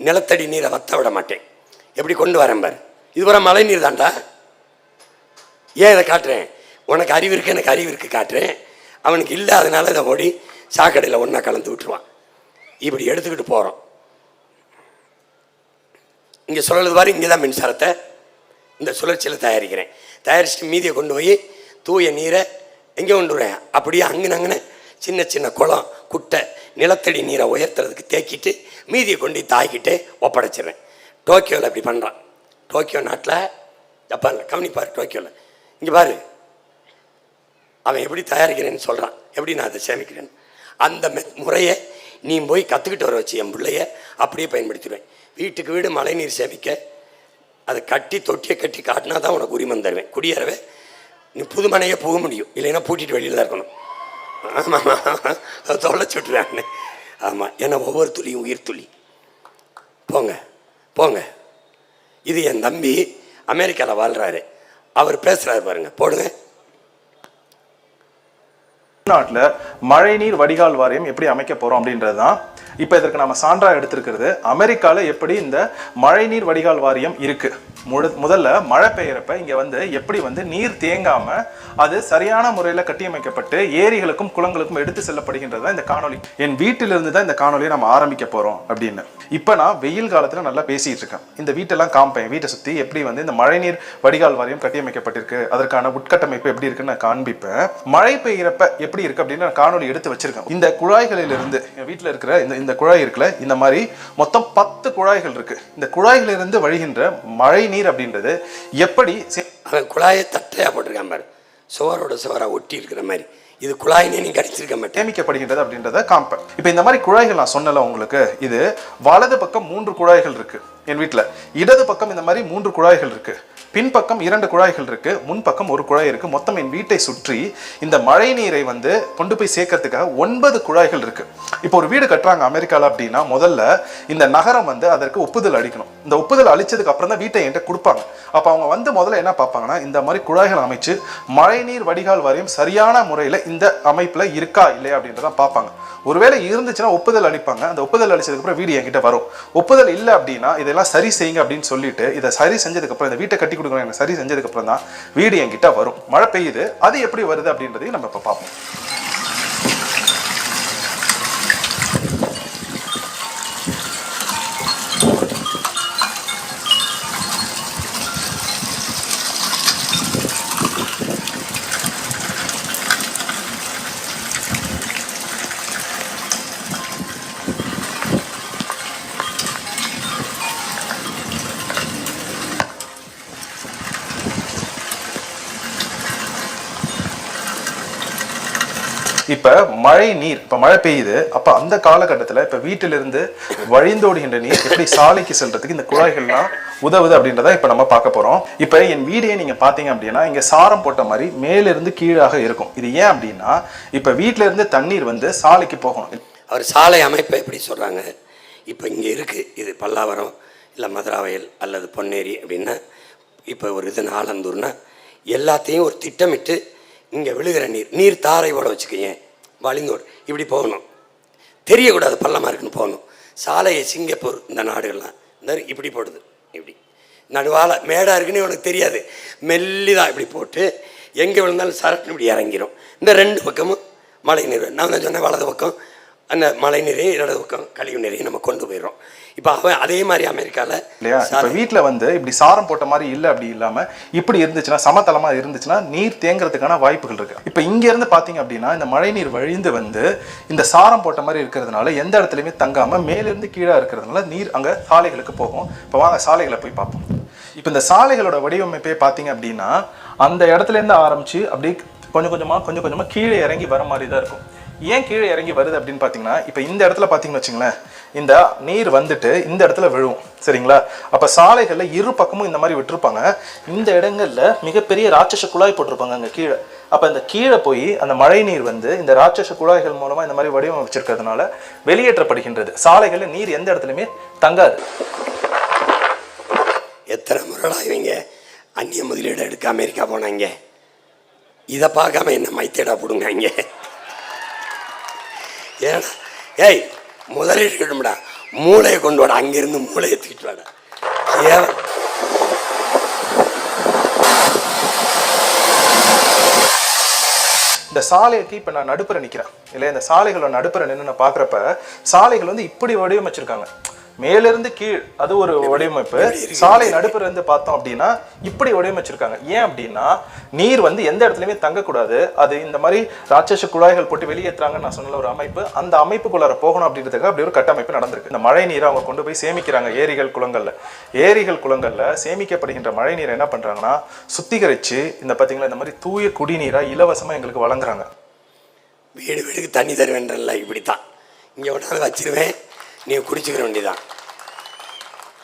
நிலத்தடி நீரை வற்ற விட மாட்டேன். எப்படி கொண்டு வரேன் பார். இது வர மழை நீர் தான்டா. ஏன் இதை காட்டுறேன், உனக்கு அறிவு இருக்கு, எனக்கு அறிவு இருக்கு காட்டுறேன். அவனுக்கு இல்லை, அதனால இதை ஓடி சாக்கடையில் ஒன்றா கலந்து விட்டுருவான். இப்படி எடுத்துக்கிட்டு போகிறோம். இங்கே சொல்கிறது பாரு, இங்கே தான் மின்சாரத்தை இந்த சுழற்சியில் தயாரிச்சுட்டு மீதியை கொண்டு போய் தூய நீரை எங்கே கொண்டு வரேன், அப்படியே அங்கனங்கன்னு சின்ன குளம், குட்டை, நிலத்தடி நீரை உயர்த்துறதுக்கு தேக்கிட்டு மீதியை கொண்டு தாய்கிட்டே ஒப்படைச்சிடுறேன். டோக்கியோவில் இப்படி பண்ணுறான். டோக்கியோ நாட்டில், ஜப்பானில் கவனிப்பார். டோக்கியோவில் இங்கே பாரு, அவன் எப்படி தயாரிக்கிறேன்னு சொல்கிறான், எப்படி நான் அதை சேமிக்கிறேன். அந்த முறையை நீ போய் கற்றுக்கிட்டு வர வச்சு என் பிள்ளைய அப்படியே பயன்படுத்திடுவேன். வீட்டுக்கு வீடு மழை நீர் சேமிக்க அதை தொட்டியை கட்டி காட்டினா தான் உனக்கு உரிமம் தருவேன். குடியேறவே நீ புது மனையை போக முடியும், இல்லைன்னா பூட்டிட்டு வெளியில் தான் இருக்கணும். ஆமாம், தொலைச்சி விட்டுருவாங்க. ஆமாம், ஏன்னா ஒவ்வொரு துளியும் உயிர் துளி. போங்க. இது என் தம்பி அமெரிக்காவில் வாழ்கிறாரு, அவர் பேசுகிறாரு பாருங்க, போடுங்க. நாட்டில் மழைநீர் வடிகால் வாரியம் எப்படி அமைக்க போகிறோம் அப்படின்றது தான் இப்போ இதற்கு நம்ம சான்றாக எடுத்திருக்கிறது. அமெரிக்காவில் எப்படி இந்த மழைநீர் வடிகால் வாரியம் இருக்குது, முதல்ல மழை பெய்யறப்ப இங்கே எப்படி நீர் தேங்காமல் அது சரியான முறையில் கட்டியமைக்கப்பட்டு ஏரிகளுக்கும் குளங்களுக்கும் எடுத்து செல்லப்படுகின்றது தான் இந்த காணொலி. என் வீட்டிலிருந்து தான் இந்த காணொலியை நம்ம ஆரம்பிக்க போகிறோம் அப்படின்னு. இப்போ நான் வெயில் காலத்தில் நல்லா பேசிகிட்டு இருக்கேன். இந்த வீட்டெல்லாம் காமிப்பேன், வீட்டை சுற்றி எப்படி இந்த மழைநீர் வடிகால் வாரியம் கட்டியமைக்கப்பட்டிருக்கு, அதற்கான உட்கட்டமைப்பு எப்படி இருக்குன்னு நான் காண்பிப்பேன். மழை பெய்யறப்ப எப்படி இருக்கு அப்படின்னு நான் காணொலி எடுத்து வச்சிருக்கேன். இந்த குழாய்களிலிருந்து என் வீட்டில் இருக்கிற இந்த குழாய் இருக்குல்ல, இந்த மாதிரி மொத்தம் 10 குழாய்கள் இருக்கு. இந்த குழாய்களிலிருந்து வழிகின்ற மழை நீர் அப்படின்றது எப்படி அவன் குழாயை தட்டையா போட்டிருக்கான் பாரு, சுவரோட சுவரா ஒட்டி இருக்கிற மாதிரி. இது குழாய் நீர் அடிச்சிருக்க மாட்டேன், சேமிக்கப்படுகின்றது அப்படின்றத காம்பேன். இப்போ இந்த மாதிரி குழாய்கள் நான் சொன்னல உங்களுக்கு, இது வலது பக்கம் 3 குழாய்கள் இருக்கு என் வீட்டில், இடது பக்கம் இந்த மாதிரி 3 குழாய்கள் இருக்கு, பின்பக்கம் 2 குழாய்கள் இருக்கு, முன்பக்கம் 1 குழாய் இருக்கு. மொத்தம் என் வீட்டை சுற்றி இந்த மழை நீரை வந்து கொண்டு போய் சேர்க்கறதுக்காக 9 குழாய்கள் இருக்கு. இப்போ ஒரு வீடு கட்டுறாங்க அமெரிக்கால அப்படின்னா முதல்ல இந்த நகரம் வந்து அதற்கு ஒப்புதல் அளிக்கணும். இந்த ஒப்புதல் அளிச்சதுக்கு அப்புறம் தான் வீட்டை என்கிட்ட கொடுப்பாங்க. அப்போ அவங்க வந்து முதல்ல என்ன பார்ப்பாங்கன்னா, இந்த மாதிரி குழாய்கள் அமைச்சு மழைநீர் வடிகால் வாரியம் சரியான முறையில் இந்த அமைப்புல இருக்கா இல்லையா அப்படின்றத பார்ப்பாங்க. ஒருவேளை இருந்துச்சுன்னா ஒப்புதல் அளிப்பாங்க. அந்த ஒப்புதல் அளிச்சதுக்கு அப்புறம் வீடு என்கிட்ட வரும். ஒப்புதல் இல்லை அப்படின்னா இதெல்லாம் சரி செய்யுங்க அப்படின்னு சொல்லிட்டு இதை சரி செஞ்சதுக்கு அப்புறம், இந்த வீட்டை கட்டி கொடுக்கணும் எனக்கு சரி செஞ்சதுக்கு அப்புறம் தான் வீடு என்கிட்ட வரும். மழை பெய்யுது, அது எப்படி வருது அப்படின்றதையும் நம்ம இப்போ பார்ப்போம். இப்ப மழை நீர், இப்ப மழை பெய்யுது, அப்ப அந்த காலகட்டத்தில் இப்ப வீட்டிலிருந்து வழிந்தோடுகின்ற நீர் எப்படி சாலைக்கு செல்றதுக்கு இந்த குழாய்கள்லாம் உதவுது அப்படின்றத இப்ப நம்ம பார்க்க போறோம். இப்ப என் வீடியை நீங்க பாத்தீங்க அப்படின்னா இங்க சாரம் போட்ட மாதிரி மேலிருந்து கீழாக இருக்கும். இது ஏன் அப்படின்னா இப்ப வீட்டுல இருந்து தண்ணீர் வந்து சாலைக்கு போகணும். அவர் சாலை அமைப்பை எப்படி சொல்றாங்க, இப்ப இங்க இருக்கு, இது பல்லாவரம் இல்லை மதுராவயல் அல்லது பொன்னேரி அப்படின்னா, இப்போ ஒரு இது நாலந்தூர்னா எல்லாத்தையும் ஒரு திட்டமிட்டு இங்கே விழுகிற நீர் தாரை ஓட வச்சுக்கோங்க, வழிந்தோடு இப்படி போகணும், தெரியக்கூடாது பள்ளமாக இருக்குன்னு போகணும். சாலையை சிங்கப்பூர் இந்த நாடுகள்லாம் இந்த இப்படி போடுது, இப்படி நடுவால் மேடாக இருக்குன்னு உனக்கு தெரியாது, மெல்லிதான் இப்படி போட்டு எங்கே விழுந்தாலும் சரட்டு இப்படி இறங்கிடும். இந்த 2 பக்கமும் மழை நீர், நான் தான் சொன்னேன் வலது பக்கம் அந்த மழை நீரையும் இடது பக்கம் கழிவு நீரையும் நம்ம கொண்டு போயிடுறோம். இப்போ அவன் அதே மாதிரி அமெரிக்காவில் இல்லையா, இப்போ வீட்டில் வந்து இப்படி சாரம் போட்ட மாதிரி இல்லை, அப்படி இல்லாமல் இப்படி இருந்துச்சுன்னா, சமதளமாக இருந்துச்சுன்னா நீர் தேங்குறதுக்கான வாய்ப்புகள் இருக்கு. இப்போ இங்கேருந்து பார்த்தீங்க அப்படின்னா இந்த மழை நீர் வழிந்து வந்து இந்த சாரம் போட்ட மாதிரி இருக்கிறதுனால எந்த இடத்துலையுமே தங்காமல் மேலிருந்து கீழே இருக்கிறதுனால நீர் அங்கே சாலைகளுக்கு போகும். இப்போ வாங்க சாலைகளை போய் பார்ப்போம். இப்போ இந்த சாலைகளோட வடிவமைப்பே பார்த்தீங்க அப்படின்னா அந்த இடத்துலேருந்து ஆரம்பிச்சு அப்படி கொஞ்சம் கொஞ்சமாக கீழே இறங்கி வர மாதிரி தான் இருக்கும். ஏன் கீழே இறங்கி வருது அப்படின்னு பார்த்தீங்கன்னா, இப்போ இந்த இடத்துல பார்த்தீங்கன்னு வச்சுங்களேன், இந்த நீர் வந்துட்டு இந்த இடத்துல விழுவும், சரிங்களா? அப்போ சாலைகளில் இரு பக்கமும் இந்த மாதிரி விட்டுருப்பாங்க. இந்த இடங்கள்ல மிகப்பெரிய ராட்சச குழாய் போட்டிருப்பாங்க அங்கே கீழே. அப்போ இந்த கீழே போய் அந்த மழை நீர் வந்து இந்த ராட்சச குழாய்கள் மூலமாக இந்த மாதிரி வடிவமைச்சிருக்கிறதுனால வெளியேற்றப்படுகின்றது. சாலைகளில் நீர் எந்த இடத்துலையுமே தங்காது. எத்தனை முறைடா இவங்க அந்நிய முதலீடு எடுக்க அமெரிக்கா போனாங்க, இதை பார்க்காம என்ன மைத்தேடா போடுங்க இங்கே. ஏன்னா ஏய் முதலீடு எடுக்கணும்டா, மூளையை கொண்டு வாடா, அங்கிருந்து மூளையை தூக்கிட்டு வாடா. இந்த சாலைக்கு இப்போ நான் நடுப்புற நிற்கிறேன் இல்லை, இந்த சாலைகளோட நடுப்புற நின்று நான் பார்க்குறப்ப சாலைகள் வந்து இப்படி வடிவமைச்சிருக்காங்க, மேலிருந்து கீழ், அது ஒரு வடிவமைப்பு. சாலை நடுப்புற இருந்து பார்த்தோம் அப்படின்னா இப்படி வடிவமைச்சிருக்காங்க. ஏன் அப்படின்னா நீர் வந்து எந்த இடத்துலையுமே தங்கக்கூடாது. அது இந்த மாதிரி ராட்சச குழாய்கள் போட்டு வெளியேற்றுறாங்கன்னு நான் சொன்ன ஒரு அமைப்பு, அந்த அமைப்புக்குள்ளார போகணும் அப்படின்றதுக்காக அப்படி ஒரு கட்டமைப்பு நடந்திருக்கு. இந்த மழை நீரை அவங்க கொண்டு போய் சேமிக்கிறாங்க ஏரிகள் குளங்கள்ல சேமிக்கப்படுகின்ற மழை நீரை என்ன பண்றாங்கன்னா சுத்திகரிச்சு இந்த பார்த்தீங்களா இந்த மாதிரி தூய குடிநீரா இலவசமா எங்களுக்கு வழங்குறாங்க. வீடு வீடுக்கு தண்ணி தருவேன்றல, இப்படித்தான் இங்கே ஒன்றாவது வச்சிருவேன், நீ குடிச்சுக்கிற வேண்டியதான்.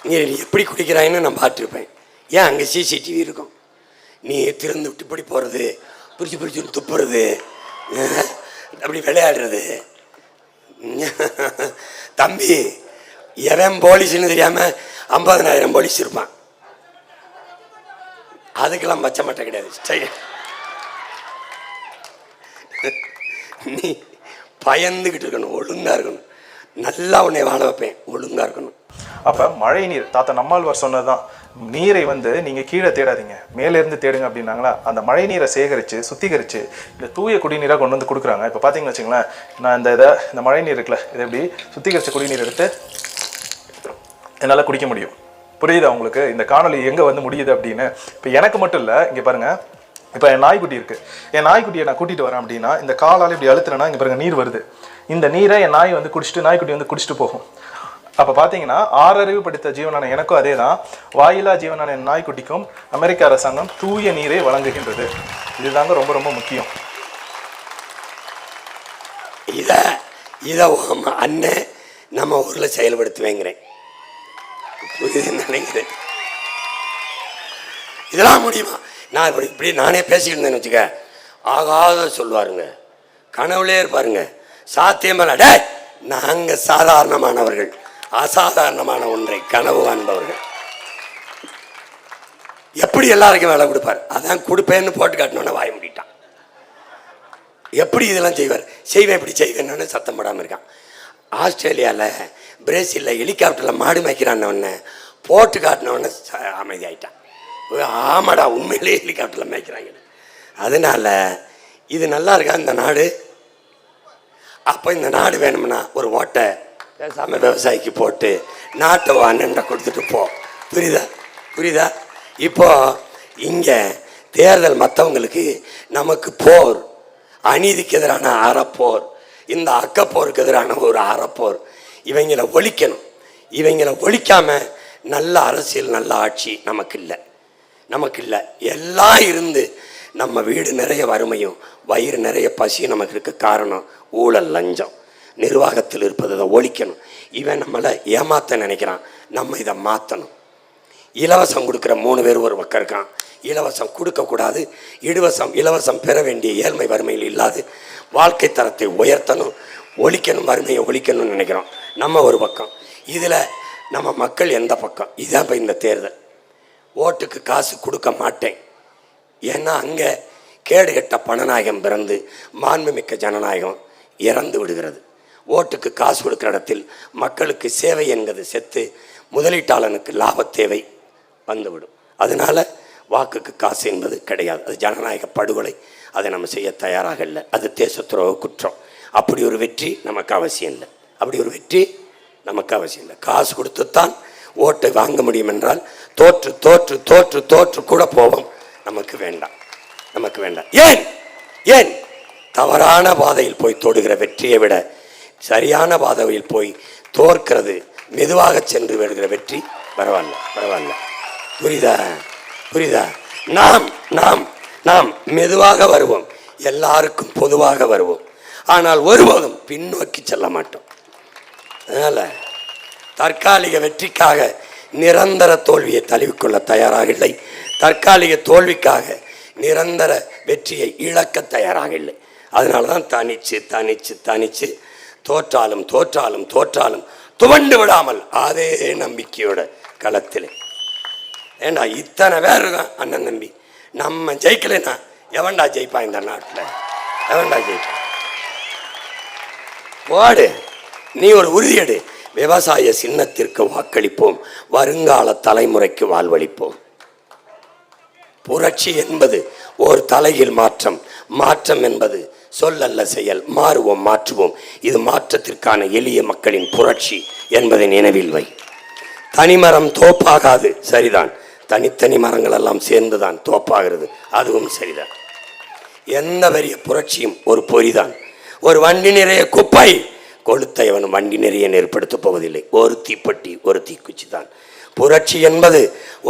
நீ எப்படி குடிக்கிறாயின்னு நான் பார்த்துருப்பேன். ஏன் அங்கே சிசிடிவி இருக்கும், நீ திறந்து விட்டு இப்படி போகிறது, பிரிச்சு துப்புறது, அப்படி விளையாடுறது. தம்பி எவன் போலீஸ்ன்னு தெரியாமல் 50,000 போலீஸ் இருப்பான், அதுக்கெல்லாம் பச்சை மட்டை கிடையாது. நீ பயந்துக்கிட்டு இருக்கணும், ஒழுங்காக இருக்கணும், நல்லா உன்னை வாழ வைப்பேன், ஒழுங்காக இருக்கணும். அப்போ மழை நீர் தாத்தா நம்மாழ்வார் சொன்னதுதான், நீரை வந்து நீங்கள் கீழே தேடாதீங்க, மேலேருந்து தேடுங்க அப்படின்னாங்களா. அந்த மழை நீரை சேகரித்து சுத்திகரித்து இந்த தூய குடிநீராக கொண்டு வந்து கொடுக்குறாங்க. இப்போ பார்த்தீங்கன்னு வச்சுங்களேன், நான் இந்த மழை நீர் இருக்குல்ல, இதை எப்படி சுத்திகரித்த குடிநீர் எடுத்து என்னால் குடிக்க முடியும். புரியுதா உங்களுக்கு இந்த காணொலி எங்கே வந்து முடியுது அப்படின்னு? இப்போ எனக்கு மட்டும் இல்லை, இங்கே பாருங்கள், இப்போ என் நாய்க்குட்டி இருக்குது, என் நாய்க்குட்டியை நான் கூட்டிகிட்டு வரேன் அப்படின்னா இந்த காலால் இப்படி அழுத்துறேன்னா இங்கே பாருங்கள் நீர் வருது. இந்த நீரை என் நாய் வந்து குடிச்சிட்டு, நாய்க்குட்டி வந்து குடிச்சிட்டு போகும். அப்போ பார்த்தீங்கன்னா 6 அறிவு படித்த ஜீவனான எனக்கும் அதே தான், வாயிலா ஜீவனான என் நாய்க்குட்டிக்கும் அமெரிக்க அரசாங்கம் தூய நீரை வழங்குகின்றது. இதுதாங்க ரொம்ப ரொம்ப முக்கியம். இதை அண்ணன் நம்ம ஊரில் செயல்படுத்துவேங்கிறேன். புரியுதுன்னு நினைக்கிறேன். இதெல்லாம் முடியுமா? நான் இப்படி நானே பேசிக்கிட்டு இருந்தேன்னு வச்சுக்க, ஆகாத சொல்லுவாருங்க, கனவுலே இருப்பாருங்க, சாத்தியமல்ல. டே, நாங்கள் சாதாரணமானவர்கள், அசாதாரணமான ஒன்றை கனவு காண்பவர்கள். எப்படி எல்லாருக்கும் வேலை கொடுப்பார்? அதான் கொடுப்பேன்னு போட்டு காட்டினோன்னு வாய முடிட்டான். எப்படி இதெல்லாம் செய்வார்? செய்வேன், இப்படி செய்வேன்னு சத்தம் போடாமல் இருக்கான். ஆஸ்திரேலியாவில் பிரேசிலில் ஹெலிகாப்டரில் மாடு மேய்க்கிறான்னொன்னே போட்டு காட்டினவொன்னே அமைதியாயிட்டான். ஆமாடா, உண்மையிலே ஹெலிகாப்டரில் மேய்க்கிறாங்க. அதனால இது நல்லா இருக்கா இந்த நாடு? அப்போ இந்த நாடு வேணும்னா ஒரு ஓட்டை பேசாமல் விவசாயிக்கு போட்டு நாட்டை அண்ணன்ட்ட கொடுத்துட்டு போ. புரியுதா? புரியுதா? இப்போ இங்கே தேர்தல் மற்றவங்களுக்கு, நமக்கு போர், அநீதிக்கு எதிரான அறப்போர், இந்த அக்கப்போருக்கு எதிரான ஒரு அறப்போர். இவங்களை ஒழிக்கணும். இவங்களை ஒழிக்காம நல்ல அரசியல், நல்ல ஆட்சி நமக்கு இல்லை. நமக்கு இல்லை. எல்லாம் இருந்து நம்ம வீடு நிறைய வறுமையும் வயிறு நிறைய பசியும் நமக்கு இருக்க காரணம் ஊழல், லஞ்சம், நிர்வாகத்தில் இருப்பதை ஒழிக்கணும். இவன் நம்மளை ஏமாத்த நினைக்கிறான், நம்ம இதை மாற்றணும். இலவசம் கொடுக்குற 3 பேர் ஒரு பக்கம் இருக்கான். இலவசம் கொடுக்கக்கூடாது, இலவசம் பெற வேண்டிய ஏழ்மை வறுமையில் இல்லாது வாழ்க்கை தரத்தை உயர்த்தணும், ஒழிக்கணும், வறுமையை ஒழிக்கணும்னு நினைக்கிறோம் நம்ம ஒரு பக்கம். இதில் நம்ம மக்கள் எந்த பக்கம்? இதான் இப்போ இந்த தேர்தல். ஓட்டுக்கு காசு கொடுக்க மாட்டேன், ஏன்னா அங்கே கேடுகட்ட பணநாயகம் பிறந்து மாண்புமிக்க ஜனநாயகம் இறந்து விடுகிறது. ஓட்டுக்கு காசு கொடுக்குற இடத்தில் மக்களுக்கு சேவை என்பது செத்து முதலீட்டாளனுக்கு லாப தேவை வந்துவிடும். அதனால வாக்குக்கு காசு என்பது கிடையாது. அது ஜனநாயக படுகொலை. அதை நம்ம செய்ய தயாராக இல்லை. அது தேச துரோக குற்றம். அப்படி ஒரு வெற்றி நமக்கு அவசியம் இல்லை. அப்படி ஒரு வெற்றி நமக்கு அவசியம் இல்லை. காசு கொடுத்துத்தான் ஓட்டை வாங்க முடியும் என்றால் தோற்று தோற்று தோற்று தோற்று கூட போவோம். நமக்கு வேண்டாம், நமக்கு வேண்டாம். ஏன் தவறான பாதையில் போய் தொடுகிற வெற்றியை விட சரியான பாதையில் போய் தோற்கிறது, மெதுவாக சென்று வருகிற வெற்றி பரவாயில்ல, பரவாயில்ல. புரியுதா? புரியுதா? நாம் மெதுவாக வருவோம், எல்லாருக்கும் பொதுவாக வருவோம். ஆனால் ஒருபோதும் பின்னோக்கி செல்ல மாட்டோம். அதனால தற்காலிக வெற்றிக்காக நிரந்தர தோல்வியை தழுவிக்கொள்ள தயாராக இல்லை. தற்காலிக தோல்விக்காக நிரந்தர வெற்றியை இழக்க தயாராக இல்லை. அதனால தான் தனிச்சு தோற்றாலும் துவண்டு விடாமல் அதே நம்பிக்கையோட களத்தில். ஏண்டா இத்தனை பேர் இருக்கான் அண்ணன் தம்பி, நம்ம ஜெயிக்கலைன்னா எவன்டா ஜெயிப்பா இந்த நாட்டில்? எவன்டா ஜெயிப்பா? போடு, நீ ஒரு உறுதியெடு. விவசாய சின்னத்திற்கு வாக்களிப்போம், வருங்கால தலைமுறைக்கு வாழ்வளிப்போம். புரட்சி என்பது ஒரு தலையில் மாற்றம் என்பது சொல்லல்ல செயல். மாற்றுவோம். இது மாற்றத்திற்கான எளிய மக்களின் புரட்சி என்பதை நினைவில் வை. தனிமரம் தோப்பாகாது, சரிதான். தனித்தனி மரங்கள் எல்லாம் சேர்ந்துதான் தோப்பாகிறது, அதுவும் சரிதான். எந்த பெரிய புரட்சியும் ஒரு பொறிதான். ஒரு வண்டி நிறைய குப்பை கொளுத்தைவனும் வண்டி நிறைய ஏற்படுத்த போவதில்லை. ஒரு தீப்பெட்டி, ஒரு தீக்குச்சி தான். புரட்சி என்பது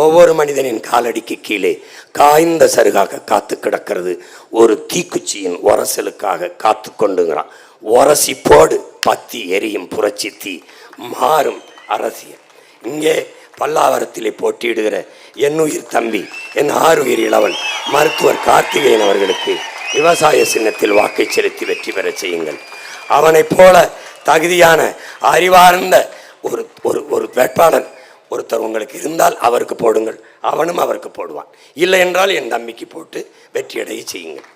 ஒவ்வொரு மனிதனின் காலடிக்கு கீழே காய்ந்த சருகாக காத்து கிடக்கிறது. ஒரு தீக்குச்சியின் உரசலுக்காக காத்து கொண்டுங்கிறான். உரசி போடு, பத்தி எரியும் புரட்சி தீ, மாறும் அரசியல். இங்கே பல்லாவரத்திலே போட்டியிடுகிற என்னுயிர் தம்பி, என் ஆறுயிர் இளவன் மருத்துவர் கார்த்திகேயன் அவர்களுக்கு விவசாய சின்னத்தில் வாக்கை செலுத்தி வெற்றி பெற செய்யுங்கள். அவனைப் போல தகுதியான அறிவார்ந்த ஒரு வேட்பாளர் ஒருத்தர் உங்களுக்கு இருந்தால் அவருக்கு போடுங்கள், அவனும் அவருக்கு போடுவான். இல்லை என்றால் என் தம்பிக்கு போட்டு வெற்றியடைய செய்யுங்கள்.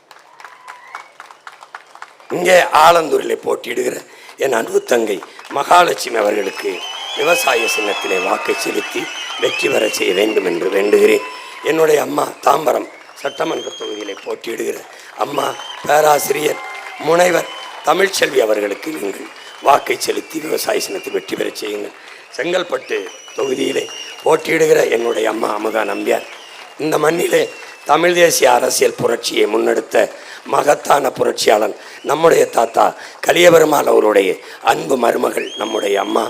இங்கே ஆலந்தூரிலே போட்டியிடுகிற என் அன்பு தங்கை மகாலட்சுமி அவர்களுக்கு விவசாய சின்னத்திலே வாக்கை செலுத்தி வெற்றி பெற செய்ய வேண்டும் என்று வேண்டுகிறேன். என்னுடைய அம்மா தாம்பரம் சட்டமன்ற தொகுதியிலே போட்டியிடுகிற அம்மா பேராசிரியர் முனைவர் தமிழ்ச்செல்வி அவர்களுக்கு நீங்கள் வாக்கை செலுத்தி விவசாய சின்னத்தில் வெற்றி பெற செய்யுங்கள். செங்கல்பட்டு தொகுதியிலே போட்டியிடுகிற என்னுடைய அம்மா அமுதா நம்பியார் இந்த மண்ணிலே தமிழ் தேசிய அரசியல் புரட்சியை முன்னெடுத்த மகத்தான புரட்சியாளன் நம்முடைய தாத்தா கலியபெருமாள் அவருடைய அன்பு மருமகள் நம்முடைய அம்மா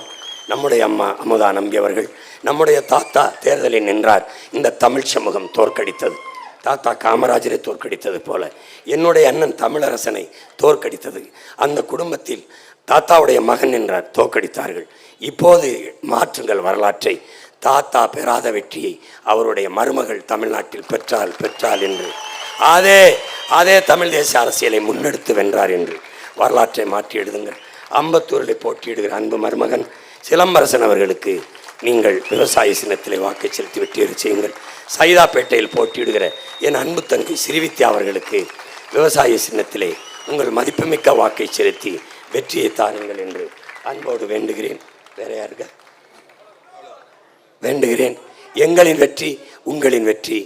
அமுதா நம்பி அவர்கள். நம்முடைய தாத்தா தேர்தலில் நின்றார், இந்த தமிழ் சமூகம் தோற்கடித்தது. தாத்தா காமராஜரை தோற்கடித்தது போல என்னுடைய அண்ணன் தமிழரசனை தோற்கடித்தது. அந்த குடும்பத்தில் தாத்தாவுடைய மகன் என்றார், தோற்கடித்தார்கள். இப்போது மாற்றுங்கள் வரலாற்றை. தாத்தா பெறாத வெற்றியை அவருடைய மருமகள் தமிழ்நாட்டில் பெற்றால் என்று அதே தமிழ் தேச அரசியலை முன்னெடுத்து வென்றார் என்று வரலாற்றை மாற்றி எழுதுங்கள். அம்பத்தூரில் போட்டியிடுகிற அன்பு மருமகன் சிலம்பரசன் அவர்களுக்கு நீங்கள் விவசாய சின்னத்திலே வாக்கு செலுத்தி வெற்றி செய்யுங்கள். சைதாப்பேட்டையில் போட்டியிடுகிற என் அன்பு தங்கை ஸ்ரீவித்யா அவர்களுக்கு விவசாய சின்னத்திலே உங்கள் மதிப்புமிக்க வாக்கை செலுத்தி வெற்றியை தாருங்கள் என்று அன்போடு வேண்டுகிறேன். வேற யாருங்க வேண்டுகிறேன். எங்களின் வெற்றி உங்களின் வெற்றி.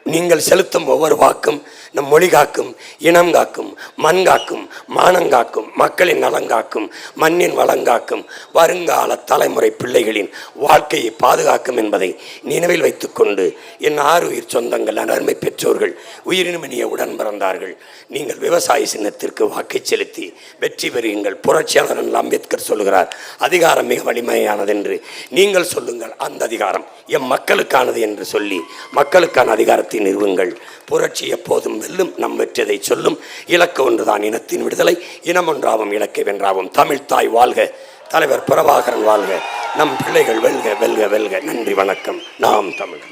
நீங்கள் செலுத்தும் ஒவ்வொரு வாக்கும் நம் மொழி காக்கும், இனம் காக்கும், மண் காக்கும், மானங்காக்கும், மக்களின் நலங்காக்கும், மண்ணின் வளங்காக்கும், வருங்கால தலைமுறை பிள்ளைகளின் வாழ்க்கையை பாதுகாக்கும் என்பதை நினைவில் வைத்துக்கொண்டு என் ஆறுயிர் சொந்தங்கள், அருமை பெற்றோர்கள், உயிரினுமணிய உடன் பிறந்தார்கள், நீங்கள் விவசாய சின்னத்திற்கு வாக்கை செலுத்தி வெற்றி பெறுங்கள். புரட்சியாளர் அம்பேத்கர் சொல்லுகிறார், அதிகாரம் மிக வலிமையானது என்று. நீங்கள் சொல்லுங்கள், அந்த அதிகாரம் எம் மக்களுக்கானது என்று சொல்லி மக்களுக்கான அதிகாரத்தை நிறுவுங்கள். புரட்சி எப்போதும் வெல்லும். நம் வெற்றதை சொல்லும். இலக்கு ஒன்றுதான், இனத்தின் விடுதலை. இனம் ஒன்றாவும் இலக்கை வென்றாவும். தமிழ் தாய் வாழ்க, தலைவர் பிரபாகரன் வாழ்க, நம் பிள்ளைகள் வெல்க வெல்க வெல்க. நன்றி, வணக்கம். நாம் தமிழ்.